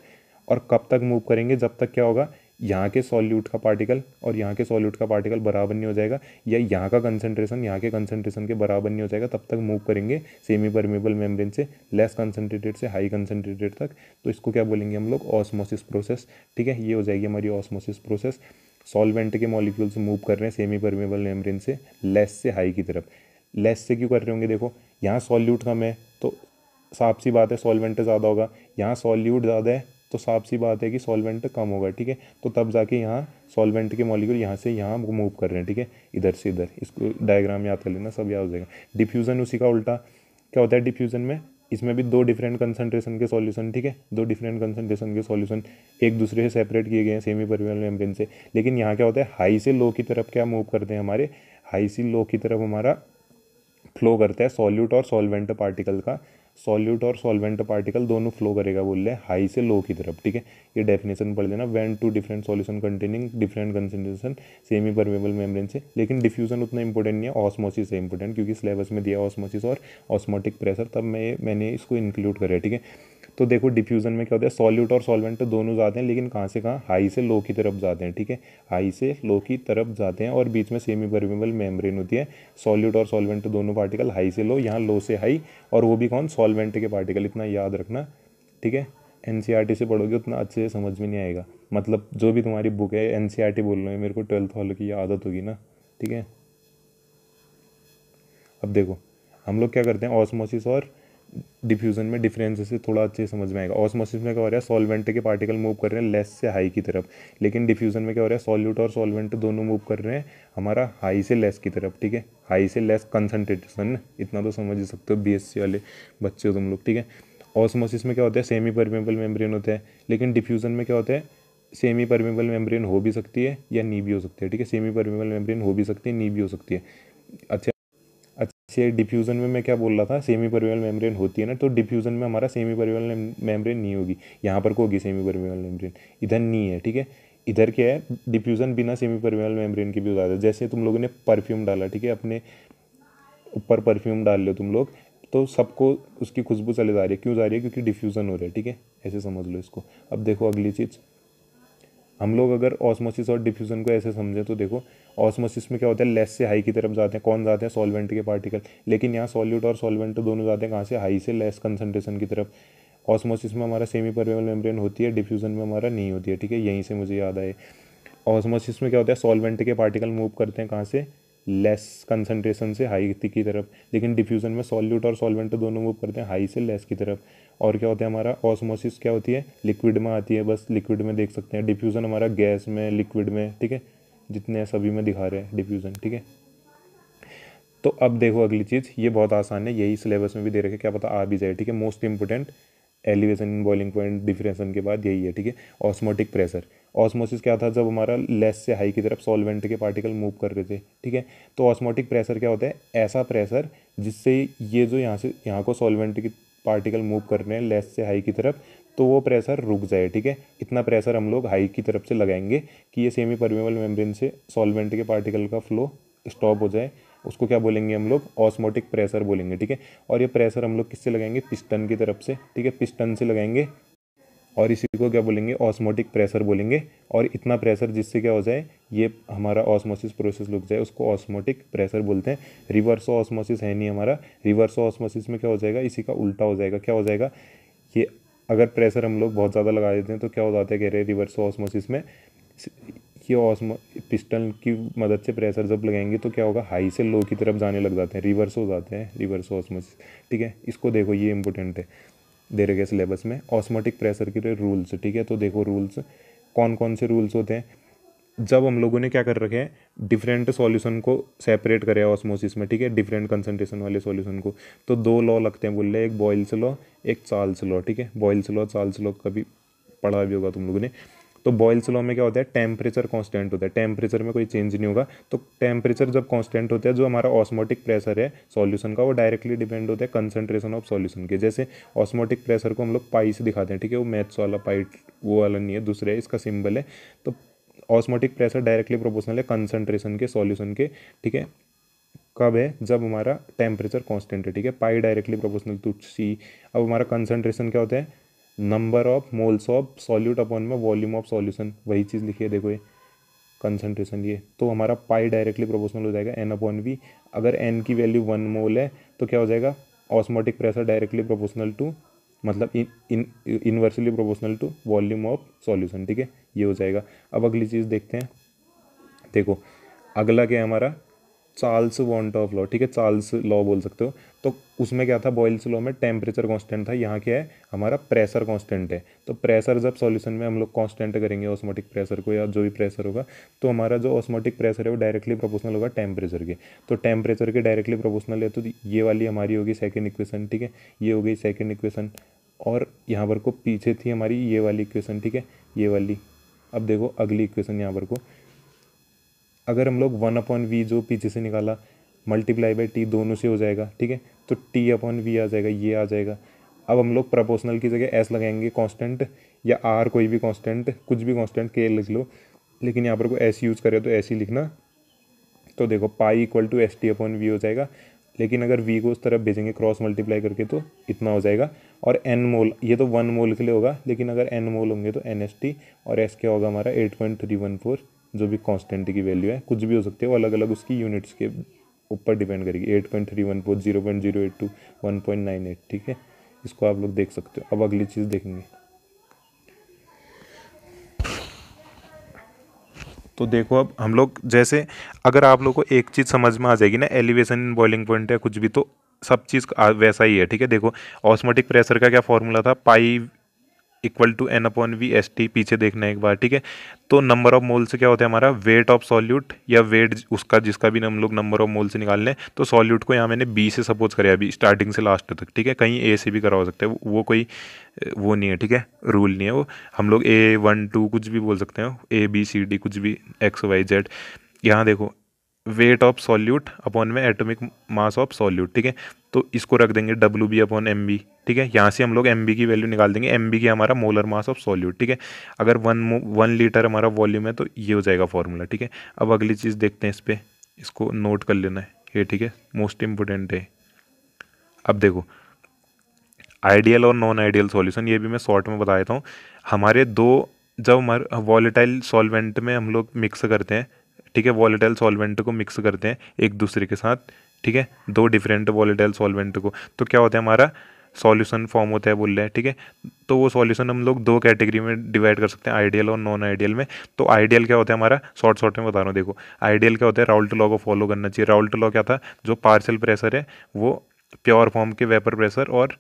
और कब तक मूव करेंगे, जब तक क्या होगा, यहाँ के सॉल्यूट का पार्टिकल और यहाँ के सॉल्यूट का पार्टिकल बराबर नहीं हो जाएगा, या यहाँ का कंसंट्रेशन यहाँ के कंसंट्रेशन के बराबर नहीं हो जाएगा, तब तक मूव करेंगे सेमी परमेबल मेम्ब्रेन से लेस कंसंट्रेटेड से हाई कंसंट्रेटेड तक। तो इसको क्या बोलेंगे हम लोग, ऑस्मोसिस प्रोसेस, ठीक है। ये हो जाएगी हमारी ऑस्मोसिस प्रोसेस। सॉल्वेंट के मॉलिक्यूल्स मूव कर रहे हैं सेमी परमेबल मेम्ब्रेन से लेस से हाई की तरफ। लेस से क्यों कर रहे होंगे, देखो यहाँ सॉल्यूट कम है तो साफ सी बात है सॉल्वेंट ज़्यादा होगा, यहाँ सॉल्यूट ज़्यादा है तो साफ सी बात है कि सॉल्वेंट कम होगा, ठीक है। तो तब जाके यहाँ सॉल्वेंट के मॉलिक्यूल यहाँ से यहाँ मूव कर रहे हैं, ठीक है, इधर से इधर। इसको डायग्राम याद कर लेना, सब याद हो जाएगा। डिफ्यूज़न उसी का उल्टा क्या होता है, डिफ्यूज़न में इसमें भी दो डिफरेंट कंसंट्रेशन के सॉल्यूशन, ठीक है, दो डिफरेंट कंसंट्रेशन के सॉल्यूशन एक दूसरे से सेपरेट किए गए हैं सेमी परमेबल मेम्ब्रेन से। लेकिन यहाँ क्या होता है, हाई से लो की तरफ क्या मूव करते हैं, हमारे हाई से लो की तरफ हमारा फ्लो करता है सॉल्यूट और सॉल्वेंट पार्टिकल का, सॉल्यूट और सॉल्वेंट पार्टिकल दोनों फ्लो करेगा बोल रहे हैं हाई से लो की तरफ, ठीक है। ये डेफिनेशन पढ़ लेना, when two different solution containing different concentration semipermeable membrane से। लेकिन डिफ्यूजन उतना इंपॉर्टेंट नहीं है, ऑस्मोसिस है इंपॉर्टेंट, क्योंकि सिलेबस में दिया ऑस्मोसिस और ऑस्मोटिक प्रेशर, तब मैंने इसको इंक्लूड करा है, ठीक है। तो देखो डिफ्यूजन में क्या होता है, सॉल्यूट और सॉल्वेंट दोनों जाते हैं, लेकिन कहाँ से कहाँ, हाई से लो की तरफ जाते हैं, ठीक है, हाई से लो की तरफ जाते हैं, और बीच में सेमी परमेबल मेम्ब्रेन होती है। सॉल्यूट और सॉल्वेंट दोनों पार्टिकल हाई से लो, यहाँ लो से हाई, और वो भी कौन, सॉल्वेंट के पार्टिकल, इतना याद रखना, ठीक है। एनसीईआरटी से पढ़ोगे उतना अच्छे से समझ में नहीं आएगा, मतलब जो भी तुम्हारी बुक है एनसीईआरटी बोल रहे हैं, मेरे को 12th वालों की आदत होगी ना, ठीक है। अब देखो हम लोग क्या करते हैं, ऑस्मोसिस और डिफ्यूजन में डिफरेंस से थोड़ा अच्छे से समझ में आएगा। ऑस्मोसिस में क्या हो रहा है, सॉल्वेंट के पार्टिकल मूव कर रहे हैं लेस से हाई की तरफ, लेकिन डिफ्यूजन में क्या हो रहा है, सॉल्यूट और सॉल्वेंट दोनों मूव कर रहे हैं हमारा हाई से लेस की तरफ, ठीक है, हाई से लेस कंसंट्रेशन, इतना तो समझ ही सकते हो, बीएससी वाले बच्चे हो तुम लोग, ठीक है। ऑस्मोसिस में क्या होता है, सेमी परमेबल मेम्ब्रेन होता है, लेकिन डिफ्यूजन में क्या होता है, सेमी परमेबल मेम्ब्रेन हो भी सकती है या नी भी हो सकती है, ठीक है, सेमी परमेबल मेम्ब्रेन हो भी सकती है, नी भी हो सकती है। अच्छा, अच्छा डिफ्यूज़न में मैं क्या बोल रहा था, सेमी परमेबल मेम्ब्रेन होती है ना, तो डिफ्यूज़न में हमारा सेमी परमेबल मेम्ब्रेन नहीं होगी, यहाँ पर को होगी सेमी परमेबल मेम्ब्रेन, इधर नहीं है, ठीक है। इधर क्या है, डिफ्यूज़न बिना सेमी परमेबल मेम्ब्रेन के भी हो जाता है। जैसे तुम लोगों ने परफ्यूम डाला, ठीक है, अपने ऊपर परफ्यूम डाल लो तुम लोग, तो सबको उसकी खुशबू चले जा रही है, क्यों जा रही है, क्योंकि डिफ्यूज़न हो रहा है, ठीक है, ऐसे समझ लो इसको। अब देखो अगली चीज़, हम लोग अगर ऑस्मोसिस और डिफ्यूज़न को ऐसे समझें तो देखो, ऑस्मोसिस में क्या होता है, लेस से हाई की तरफ जाते हैं, कौन जाते हैं, सॉल्वेंट के पार्टिकल, लेकिन यहाँ सॉल्यूट और सॉल्वेंट दोनों जाते हैं कहाँ से, हाई से लेस कंसंट्रेशन की तरफ। ऑस्मोसिस में हमारा सेमी परमेबल मेम्ब्रेन होती है, डिफ्यूज़न में हमारा नहीं होती है, ठीक है, यहीं से मुझे याद आए। ऑस्मोसिस में क्या होता है, सॉल्वेंट के पार्टिकल मूव करते हैं कहाँ से, लेस कंसंट्रेशन से हाई की तरफ, लेकिन डिफ्यूज़न में सॉल्यूट और सॉल्वेंट दोनों मूव करते हैं हाई से लेस की तरफ। और क्या होता है हमारा, ऑस्मोसिस क्या होती है, लिक्विड में आती है, बस लिक्विड में देख सकते हैं। डिफ्यूज़न हमारा गैस में, लिक्विड में, ठीक है, जितने सभी में दिखा रहे हैं डिफ्यूज़न, ठीक है। तो अब देखो अगली चीज़, ये बहुत आसान है, यही सिलेबस में भी दे रखे, क्या पता आ भी जाए, ठीक है। Most important elevation in boiling point डिफरेंशन के बाद यही है, ठीक है। ऑस्मोटिक प्रेशर, ऑस्मोसिस क्या था, जब हमारा लेस से हाई की तरफ सॉल्वेंट के पार्टिकल मूव कर रहे थे, ठीक है। तो ऑस्मोटिक प्रेशर क्या होता है, ऐसा प्रेशर जिससे ये जो यहाँ से यहाँ को सॉल्वेंट की पार्टिकल मूव कर रहे हैं लेस से हाई की तरफ, तो वो प्रेशर रुक जाए, ठीक है। इतना प्रेशर हम लोग हाई की तरफ से लगाएंगे कि ये सेमी परमेबल मेम्ब्रेन से सॉल्वेंट के पार्टिकल का फ्लो स्टॉप हो जाए, उसको क्या बोलेंगे हम लोग, ऑस्मोटिक प्रेशर बोलेंगे, ठीक है। और ये प्रेशर हम लोग किससे लगाएंगे, पिस्टन की तरफ से, ठीक है, पिस्टन से लगाएंगे, और इसी को क्या बोलेंगे, ऑस्मोटिक प्रेशर बोलेंगे। और इतना प्रेशर जिससे क्या हो जाए, ये हमारा ऑस्मोसिस प्रोसेस रुक जाए, उसको ऑस्मोटिक प्रेशर बोलते हैं। रिवर्स ऑस्मोसिस है नहीं हमारा, रिवर्स ऑस्मोसिस में क्या हो जाएगा, इसी का उल्टा हो जाएगा, क्या हो जाएगा, ये अगर प्रेशर हम लोग बहुत ज़्यादा लगा देते हैं तो क्या हो जाता है, कह रहे हैं रिवर्स ऑस्मोसिस में ये ऑस्मो पिस्टन की मदद से प्रेशर जब लगाएंगे तो क्या होगा, हाई से लो की तरफ जाने लग जाते हैं, रिवर्स हो जाते हैं, रिवर्स ऑस्मोसिस। ठीक है, इसको देखो, ये इंपॉर्टेंट है, दे रखे सिलेबस में ऑस्मोटिक प्रेशर के रूल्स। ठीक है, तो देखो रूल्स कौन कौन से रूल्स होते हैं। जब हम लोगों ने क्या कर रखे हैं, डिफरेंट सॉल्यूशन को सेपरेट करे ऑस्मोसिस में, ठीक है, डिफरेंट कंसंट्रेशन वाले सॉल्यूशन को, तो दो लॉ लगते हैं, बोल रहे एक बॉयल्स लॉ, एक चार्ल्स लॉ। ठीक है, बॉयल्स लॉ चार्ल्स लॉ कभी पढ़ा भी होगा तुम लोगों ने। तो बॉयल्स लॉ में क्या होता है, टेम्परेचर कांस्टेंट होता है, टेम्परेचर में कोई चेंज नहीं होगा। तो टेम्परेचर जब कांस्टेंट होता है, जो हमारा ऑस्मोटिक प्रेशर है सॉल्यूशन का, वो डायरेक्टली डिपेंड होता है कंसंट्रेशन ऑफ सॉल्यूशन के। जैसे ऑस्मोटिक प्रेशर को हम लोग पाई से दिखाते हैं, ठीक है, वो मैथ्स वाला पाई वो वाला नहीं है, दूसरे है, इसका सिंबल है। तो ऑस्मोटिक प्रेशर डायरेक्टली प्रोपोर्शनल है कंसंट्रेशन के सॉल्यूशन के। ठीक है, कब है, जब हमारा टेम्परेचर कांस्टेंट है। ठीक है, पाई डायरेक्टली प्रोपोर्शनल टू सी। अब हमारा कंसंट्रेशन क्या होता है, number of moles of solute upon में वॉल्यूम ऑफ सॉल्यूशन, वही चीज़ लिखी है देखो, ये कंसंट्रेशन। ये तो हमारा पाई डायरेक्टली प्रोपोर्शनल हो जाएगा एन अपॉन वी। अगर एन की वैल्यू 1 मोल है तो क्या हो जाएगा, osmotic pressure directly proportional to, मतलब inversely proportional to volume of solution. ठीक है, ये हो जाएगा। अब अगली चीज़ देखते हैं, देखो अगला क्या है हमारा, चार्ल्स वॉन्टॉफ लॉ। ठीक है, चार्ल्स लॉ बोल सकते हो। तो उसमें क्या था, बॉयल्स लॉ में टेम्परेचर कांस्टेंट था, यहाँ क्या है हमारा प्रेशर कांस्टेंट है। तो प्रेशर जब सॉल्यूशन में हम लोग कांस्टेंट करेंगे ऑस्मोटिक प्रेशर को, या जो भी प्रेशर होगा, तो हमारा जो ऑस्मोटिक प्रेशर है वो डायरेक्टली प्रोपोर्शनल होगा टेम्परेचर के। तो टेम्परेचर के डायरेक्टली प्रोपोर्शनल है, तो ये वाली हमारी होगी सेकेंड इक्वेशन। ठीक है, ये हो गई सेकेंड इक्वेशन। और यहाँ पर को पीछे थी हमारी ये वाली इक्वेशन। ठीक है, ये वाली। अब देखो अगली इक्वेशन यहाँ पर को, अगर हम लोग 1/v जो पीछे से निकाला मल्टीप्लाई बाई टी दोनों से हो जाएगा। ठीक है, तो t/v आ जाएगा, ये आ जाएगा। अब हम लोग प्रपोर्शनल की जगह s लगाएंगे कांस्टेंट, या r कोई भी कांस्टेंट, कुछ भी कांस्टेंट k लिख लो, लेकिन यहाँ पर को s यूज़ करें तो s ही लिखना। तो देखो पाई इक्वल टू ST/v हो जाएगा, लेकिन अगर v को उस तरफ भेजेंगे क्रॉस मल्टीप्लाई करके तो इतना हो जाएगा। और n मोल, ये तो 1 मोल के लिए होगा, लेकिन अगर n मोल होंगे तो NST, और s क्या होगा हमारा 8.314, जो भी कांस्टेंट की वैल्यू है, कुछ भी हो सकती है, वो अलग अलग उसकी यूनिट्स के ऊपर डिपेंड करेगी। 8.314, 0.082, 1.98। ठीक है, इसको आप लोग देख सकते हो। अब अगली चीज़ देखेंगे, तो देखो अब हम लोग जैसे, अगर आप लोग को एक चीज़ समझ में आ जाएगी ना, एलिवेशन इन बॉइलिंग पॉइंट या कुछ भी, तो सब चीज़ वैसा ही है। ठीक है, देखो ऑस्मोटिक प्रेशर का क्या फॉर्मूला था, पाई इक्वल टू N/V/ST, पीछे देखना है एक बार। ठीक है, तो नंबर ऑफ मोल से क्या होता है हमारा वेट ऑफ सॉल्यूट, या वेट उसका जिसका भी हम लोग नंबर ऑफ मोल से निकाल लें, तो सॉल्यूट को यहाँ मैंने B से सपोज करा अभी स्टार्टिंग से लास्ट तक। ठीक है, कहीं A से भी करा हो सकता है, वो कोई वो नहीं है। ठीक है, रूल नहीं है वो, हम लोग A1 2 कुछ भी बोल सकते हैं, ABCD कुछ भी XYZ। यहाँ देखो वेट ऑफ सॉल्यूट अपॉन में एटॉमिक मास ऑफ सॉल्यूट। ठीक है, तो इसको रख देंगे WB/MB। ठीक है, यहाँ से हम लोग MB की वैल्यू निकाल देंगे, MB की हमारा मोलर मास ऑफ सॉल्यूट। ठीक है, अगर 1 लीटर हमारा वॉल्यूम है तो ये हो जाएगा फॉर्मूला। ठीक है, अब अगली चीज़ देखते हैं, इस पर इसको नोट कर लेना है ये। ठीक है, मोस्ट इम्पोर्टेंट है। अब देखो आइडियल और नॉन आइडियल सॉल्यूशन, ये भी मैं शॉर्ट में बता देता हूँ। हमारे दो, जब हमारे वॉलेटाइल सॉल्वेंट में हम लोग मिक्स करते हैं, ठीक है, वॉलेटाइल सॉल्वेंट को मिक्स करते हैं एक दूसरे के साथ, ठीक है, दो डिफरेंट वॉलेटाइल सॉल्वेंट को, तो क्या होता है हमारा सॉल्यूशन फॉर्म होता है, बोल रहे हैं। ठीक है, तो वो सॉल्यूशन हम लोग दो कैटेगरी में डिवाइड कर सकते हैं, आइडियल और नॉन आइडियल में। तो आइडियल क्या होता है हमारा, शॉर्ट में बता रहा हूँ, देखो आइडियल क्या होता है, राउल्ट लॉ को फॉलो करना चाहिए। राउल्ट लॉ क्या था, जो पार्शियल प्रेशर है वो प्योर फॉर्म के वेपर प्रेशर और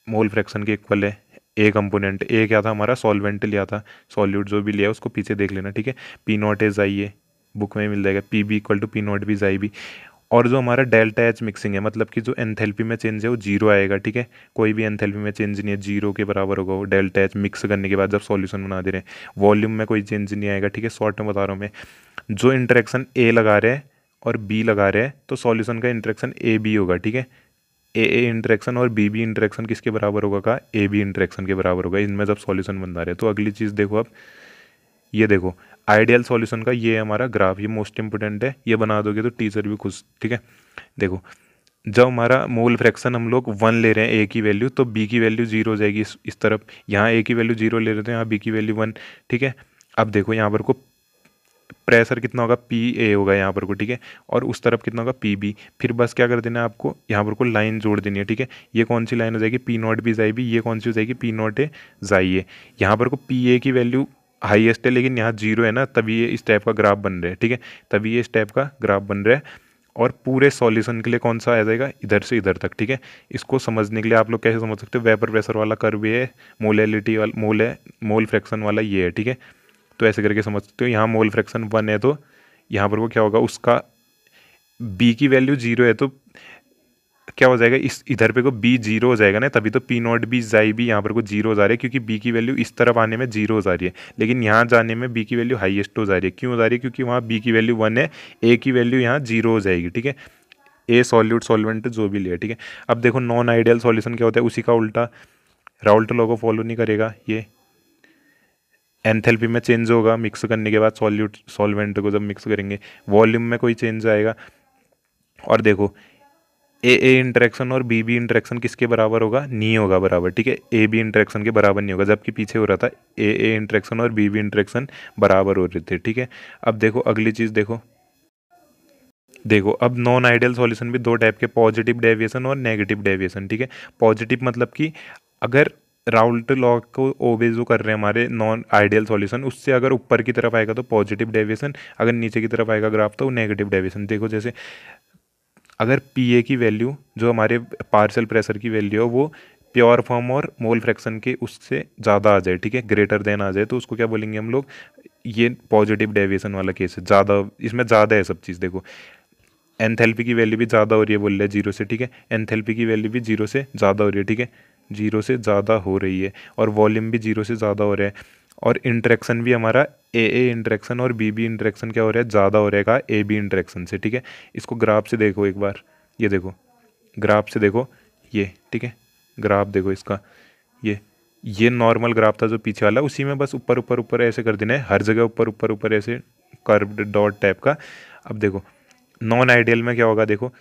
मोल फ्रैक्शन के इक्वल है। ए कंपोनेंट, ए क्या था हमारा, सॉल्वेंट लिया था, सॉल्यूट जो भी लिया है उसको पीछे देख लेना। ठीक है, P0 इज आई, है बुक में मिल जाएगा, PB इक्वल टू P0 भी आई भी। और जो हमारा डेल्टा एच मिक्सिंग है, मतलब कि जो एंथैल्पी में चेंज है वो जीरो आएगा। ठीक है, कोई भी एंथैल्पी में चेंज नहीं है, जीरो के बराबर होगा वो डेल्टा एच मिक्स करने के बाद जब सॉल्यूशन बना दे रहे हैं। वॉल्यूम में कोई चेंज नहीं आएगा। ठीक है, शॉर्ट में बता रहा हूँ मैं, जो इंटरेक्शन ए लगा रहे हैं और बी लगा रहे हैं तो सॉल्यूशन का इंटरेक्शन AB होगा। ठीक है, ए इंटरेक्शन और बी इंटरेक्शन किसके बराबर होगा, का AB इंटरेक्शन के बराबर होगा, इनमें जब सॉल्यूशन बन रहा है। तो अगली चीज़ देखो, अब ये देखो आइडियल सॉल्यूशन का ये हमारा ग्राफ, ये मोस्ट इंपोर्टेंट है, ये बना दोगे तो टीचर भी खुश। ठीक है, देखो जब हमारा मोल फ्रैक्शन हम लोग 1 ले रहे हैं ए की वैल्यू, तो बी की वैल्यू 0 हो जाएगी इस तरफ, यहाँ ए की वैल्यू 0 ले रहे थे, यहाँ बी की वैल्यू 1। ठीक है, अब देखो यहाँ पर को प्रेशर कितना होगा, पी ए होगा यहाँ पर को, ठीक है। और उस तरफ कितना होगा, पी बी। फिर बस क्या कर देना है आपको, यहाँ पर को लाइन जोड़ देनी है, ठीक है। ये कौन सी लाइन हो जाएगी, पी नॉट बी जाई बी। ये कौन सी हो जाएगी, पी नॉट ए जाई ए। यहाँ पर को पी ए की वैल्यू हाईएस्ट है, लेकिन यहाँ जीरो है ना, तभी ये इस टाइप का ग्राफ बन रहा है, ठीक है। तभी ये इस टाइप का ग्राफ बन रहा है। और पूरे सॉल्यूशन के लिए कौन सा आ जाएगा, इधर से इधर तक, ठीक है। इसको समझने के लिए आप लोग कैसे समझ सकते हो, वेपर प्रेशर वाला कर्व ये है, मोलैलिटी वाला मोल फ्रैक्शन वाला ये है, ठीक है। तो ऐसे करके समझ सकते हो। यहाँ मोल फ्रैक्शन 1 है तो यहाँ पर वो क्या होगा, उसका बी की वैल्यू जीरो है तो क्या हो जाएगा, इस इधर पे को बी जीरो हो जाएगा ना, तभी तो पी नॉट बी जाई बी यहाँ पर को जीरो हो जा रही है, क्योंकि बी की वैल्यू इस तरफ आने में जीरो हो जा रही है, लेकिन यहाँ जाने में बी की वैल्यू हाईएस्ट हो जा रही है। क्यों हो जा रही है, क्योंकि वहाँ बी की वैल्यू 1 है, ए की वैल्यू यहाँ जीरो हो जाएगी, ठीक है। ए सॉल्यूट सॉल्वेंट जो भी लिया, ठीक है। अब देखो नॉन आइडियल सॉल्यूशन क्या होता है, उसी का उल्टा, राउल्ट लॉ को फॉलो नहीं करेगा। ये एंथैल्पी में चेंज होगा मिक्स करने के बाद, सॉल्यूट सॉल्वेंट को जब मिक्स करेंगे, वॉल्यूम में कोई चेंज आएगा। और देखो ए ए इंटरेक्शन और बी बी इंटरेक्शन किसके बराबर होगा, नहीं होगा बराबर, ठीक है। ए बी इंटरेक्शन के बराबर नहीं होगा, जबकि पीछे हो रहा था ए ए इंटरेक्शन और बी बी इंटरेक्शन बराबर हो रहे थे, ठीक है। अब देखो अगली चीज़ देखो, अब नॉन आइडियल सॉल्यूशन भी दो टाइप के, पॉजिटिव डेविएशन और नेगेटिव डेविएशन, ठीक है। पॉजिटिव मतलब कि अगर राउल्ट लॉ को ओबे जो कर रहे हैं हमारे नॉन आइडियल सॉल्यूशन, उससे अगर ऊपर की तरफ आएगा तो पॉजिटिव डेविएशन, अगर नीचे की तरफ आएगा ग्राफ तो नेगेटिव डेविएशन। देखो जैसे अगर पी ए की वैल्यू जो हमारे पार्शियल प्रेशर की वैल्यू है वो प्योर फॉर्म और मोल फ्रैक्शन के उससे ज़्यादा आ जाए, ठीक है, ग्रेटर देन आ जाए, तो उसको क्या बोलेंगे हम लोग, ये पॉजिटिव डेविएशन वाला केस है। ज़्यादा, इसमें ज़्यादा है सब चीज़। देखो एंथैल्पी की वैल्यू भी ज़्यादा हो रही है, बोल रहे हैं जीरो से, ठीक है। एंथैल्पी की वैल्यू भी जीरो से ज़्यादा हो रही है, ठीक है, जीरो से ज़्यादा हो रही है। और वॉल्यूम भी जीरो से ज़्यादा हो रहा है। और इंटरेक्शन भी हमारा ए इंटरेक्शन और बी बी इंटरेक्शन क्या हो रहा है, ज़्यादा हो रहेगा ए बी इंटरेक्शन से, ठीक है। इसको ग्राफ से देखो एक बार, ये देखो ग्राफ से देखो ये, ठीक है। ग्राफ देखो इसका, ये नॉर्मल ग्राफ था जो पीछे वाला, उसी में बस ऊपर ऊपर ऊपर ऐसे कर देना है, हर जगह ऊपर ऊपर ऊपर ऐसे कर्व्ड डॉट टाइप का। अब देखो नॉन आइडियल में क्या होगा, देखो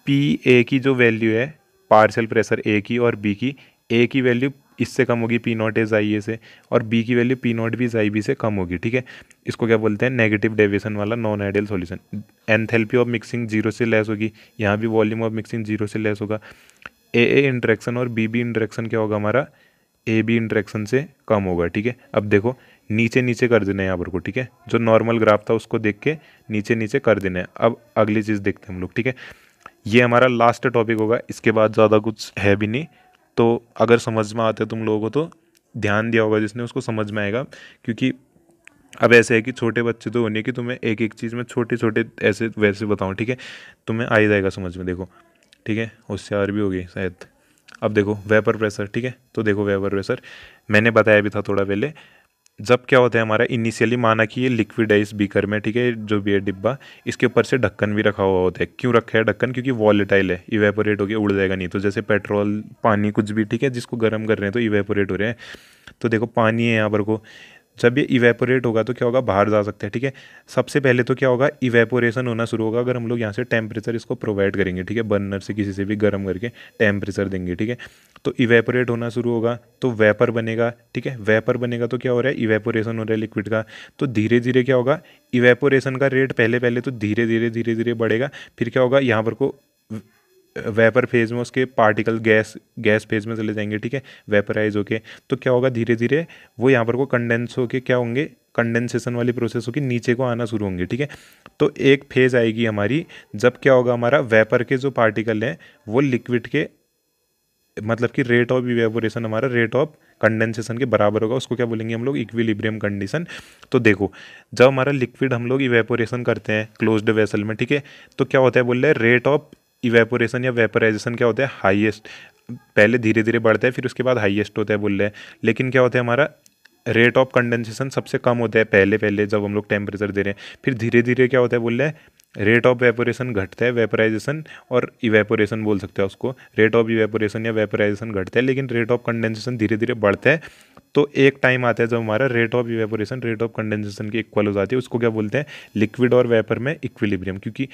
पी ए की जो वैल्यू है पार्शियल प्रेशर ए की और बी की, ए की वैल्यू इससे कम होगी P naught as I A से, और बी की value P naught B I B से कम होगी, ठीक है। इसको क्या बोलते हैं, नेगेटिव डेविएशन वाला non ideal solution. Enthalpy of mixing zero से लेस होगी, यहाँ भी वॉल्यूम ऑफ मिक्सिंग जीरो से लेस होगा। ए इंटरेक्शन और बी बी इंटरेक्शन क्या होगा हमारा, ए बी इंटरेक्शन से कम होगा, ठीक है। अब देखो नीचे नीचे कर देना है यहाँ पर को, ठीक है। जो नॉर्मल ग्राफ था उसको देख के नीचे नीचे कर देना है। अब अगली चीज़ देखते हैं हम लोग, ठीक है। ये हमारा लास्ट टॉपिक होगा, इसके बाद ज़्यादा कुछ है भी नहीं। तो अगर समझ में आते तुम लोगों को तो ध्यान दिया होगा जिसने, उसको समझ में आएगा। क्योंकि अब ऐसे है कि छोटे बच्चे तो होने कि तुम्हें एक एक चीज़ में छोटे छोटे ऐसे वैसे बताऊँ, ठीक है, तुम्हें आ ही जाएगा समझ में। देखो ठीक है, होशियार भी हो गई शायद। अब देखो वेपर प्रेशर, ठीक है। तो देखो वेपर प्रेशर मैंने बताया भी था थोड़ा पहले। जब क्या होता है हमारा, इनिशियली माना कि ये लिक्विड है इस बीकर में, ठीक है, जो भी है डिब्बा, इसके ऊपर से ढक्कन भी रखा हुआ होता है। क्यों रखा है ढक्कन, क्योंकि वॉलेटाइल है, इवेपोरेट होकर उड़ जाएगा नहीं तो। जैसे पेट्रोल पानी कुछ भी, ठीक है, जिसको गर्म कर रहे हैं तो इवेपोरेट हो रहे हैं। तो देखो पानी है यहाँ पर को, जब ये इवेपोरेट होगा तो क्या होगा, बाहर जा सकता है, ठीक है। सबसे पहले तो क्या होगा, इवेपोरेशन होना शुरू होगा अगर हम लोग यहाँ से टेम्परेचर इसको प्रोवाइड करेंगे, ठीक है, बर्नर से किसी से भी गर्म करके टेम्परेचर देंगे, ठीक है। तो इवेपोरेट होना शुरू होगा तो वेपर बनेगा, ठीक है। वेपर बनेगा तो क्या हो रहा है, इवेपोरेशन हो रहा है लिक्विड का। तो धीरे धीरे क्या होगा, इवेपोरेशन का रेट पहले पहले तो धीरे धीरे बढ़ेगा। फिर क्या होगा, यहाँ पर को वेपर फेज में उसके पार्टिकल गैस फेज में चले जाएंगे, ठीक है, वेपराइज होके। तो क्या होगा, धीरे धीरे वो यहाँ पर को कंडेंस होके क्या होंगे, कंडेंसेशन वाली प्रोसेस होगी, नीचे को आना शुरू होंगे, ठीक है। तो एक फेज आएगी हमारी जब क्या होगा, हमारा वेपर के जो पार्टिकल हैं वो लिक्विड के, मतलब कि रेट ऑफ इवेपोरेशन हमारा रेट ऑफ कंडेंसेशन के बराबर होगा। उसको क्या बोलेंगे हम लोग, इक्विलिब्रियम कंडीशन। तो देखो जब हमारा लिक्विड हम लोग इवेपोरेशन करते हैं क्लोज्ड वेसल में, ठीक है, तो क्या होता है, बोल रहे हैं रेट ऑफ इवेपोरेशन या वेपराइजेशन क्या होता है, हाईएस्ट। पहले धीरे धीरे बढ़ता है फिर उसके बाद हाईएस्ट होता है, बोल रहे हैं। लेकिन क्या होता है, हमारा रेट ऑफ कंडेंसेशन सबसे कम होता है पहले पहले जब हम लोग टेम्परेचर दे रहे हैं। फिर धीरे धीरे क्या होता है, बोल रहे हैं रेट ऑफ वेपोरेशन घटता है, वेपराइजेशन और इवेपोरेशन बोल सकते हैं उसको। रेट ऑफ इवेपोरेशन या वेपराइजेशन घटता है लेकिन रेट ऑफ कंडेंसेशन धीरे धीरे बढ़ता है। तो एक टाइम आता है जब हमारा rate of evaporation rate of condensation की इक्वल हो जाती है, उसको क्या बोलते हैं, लिक्विड और वेपर में इक्विलिब्रियम। क्योंकि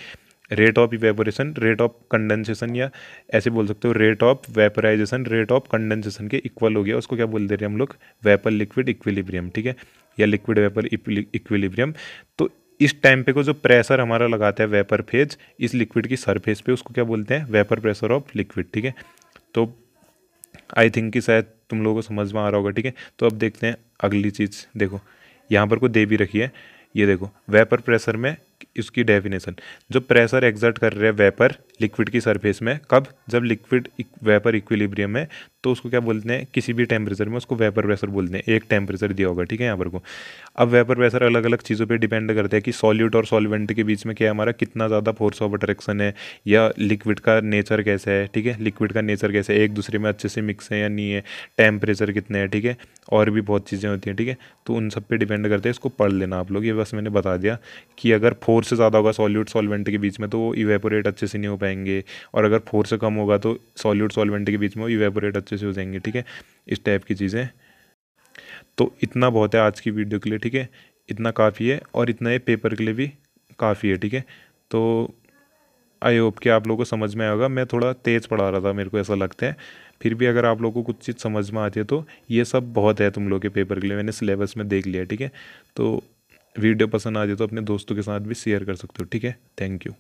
rate of evaporation, rate of condensation, या ऐसे बोल सकते हो rate of vaporisation rate of condensation के इक्वल हो गया। उसको क्या बोल दे रहे हैं हम लोग, वेपर लिक्विड इक्विलिब्रियम, ठीक है, या लिक्विड वेपर इक्विलिब्रियम। तो इस टाइम पे को जो प्रेशर हमारा लगाता है वेपर फेज इस लिक्विड की सरफेस पे, उसको क्या बोलते हैं, वेपर प्रेशर ऑफ लिक्विड, ठीक है। तो आई थिंक कि शायद तुम लोगों को समझ में आ रहा होगा, ठीक है। तो अब देखते हैं अगली चीज़, देखो यहाँ पर कोई दे भी रखी है, ये देखो वेपर प्रेशर में इसकी डेफिनेशन, जो प्रेशर एग्जर्ट कर रहे हैं वेपर लिक्विड की सरफेस में, कब, जब लिक्विड वेपर इक्विलिब्रियम है, तो उसको क्या बोलते हैं, किसी भी टेम्परेचर में उसको वेपर प्रेशर बोलते हैं। एक टेम्परेचर दिया होगा, ठीक है, यहाँ पर को। अब वेपर प्रेशर अलग अलग चीज़ों पे डिपेंड करता है कि सॉल्यूट और सॉल्वेंट के बीच में क्या है, हमारा कितना ज़्यादा फोर्स ऑफ अट्रैक्शन है, या लिक्विड का नेचर कैसा है, ठीक है, लिक्विड का नेचर कैसा है, एक दूसरे में अच्छे से मिक्स है या नहीं है, टेम्परेचर कितने हैं, ठीक है, और भी बहुत चीज़ें होती हैं, ठीक है। तो उन सब पे डिपेंड करते हैं, इसको पढ़ लेना आप लोग। ये बस मैंने बता दिया कि अगर फोर्स ज़्यादा होगा सॉल्यूट सॉल्वेंट के बीच में तो वो इवेपोरेट अच्छे से नहीं हो पाएंगे, और अगर फोर्स कम होगा तो सॉल्यूट सॉल्वेंट के बीच में वो इवेपोरेट अच्छे से हो जाएंगे, ठीक है, इस टाइप की चीज़ें। तो इतना बहुत है आज की वीडियो के लिए, ठीक है, इतना काफ़ी है, और इतना ये पेपर के लिए भी काफ़ी है, ठीक है। तो आई होप कि आप लोगों को समझ में आया होगा। मैं थोड़ा तेज़ पढ़ा रहा था, मेरे को ऐसा लगता है, फिर भी अगर आप लोगों को कुछ चीज़ समझ में आती है तो ये सब बहुत है तुम लोग के पेपर के लिए, मैंने सिलेबस में देख लिया, ठीक है। तो वीडियो पसंद आ जाए तो अपने दोस्तों के साथ भी शेयर कर सकते हो, ठीक है। Thank you.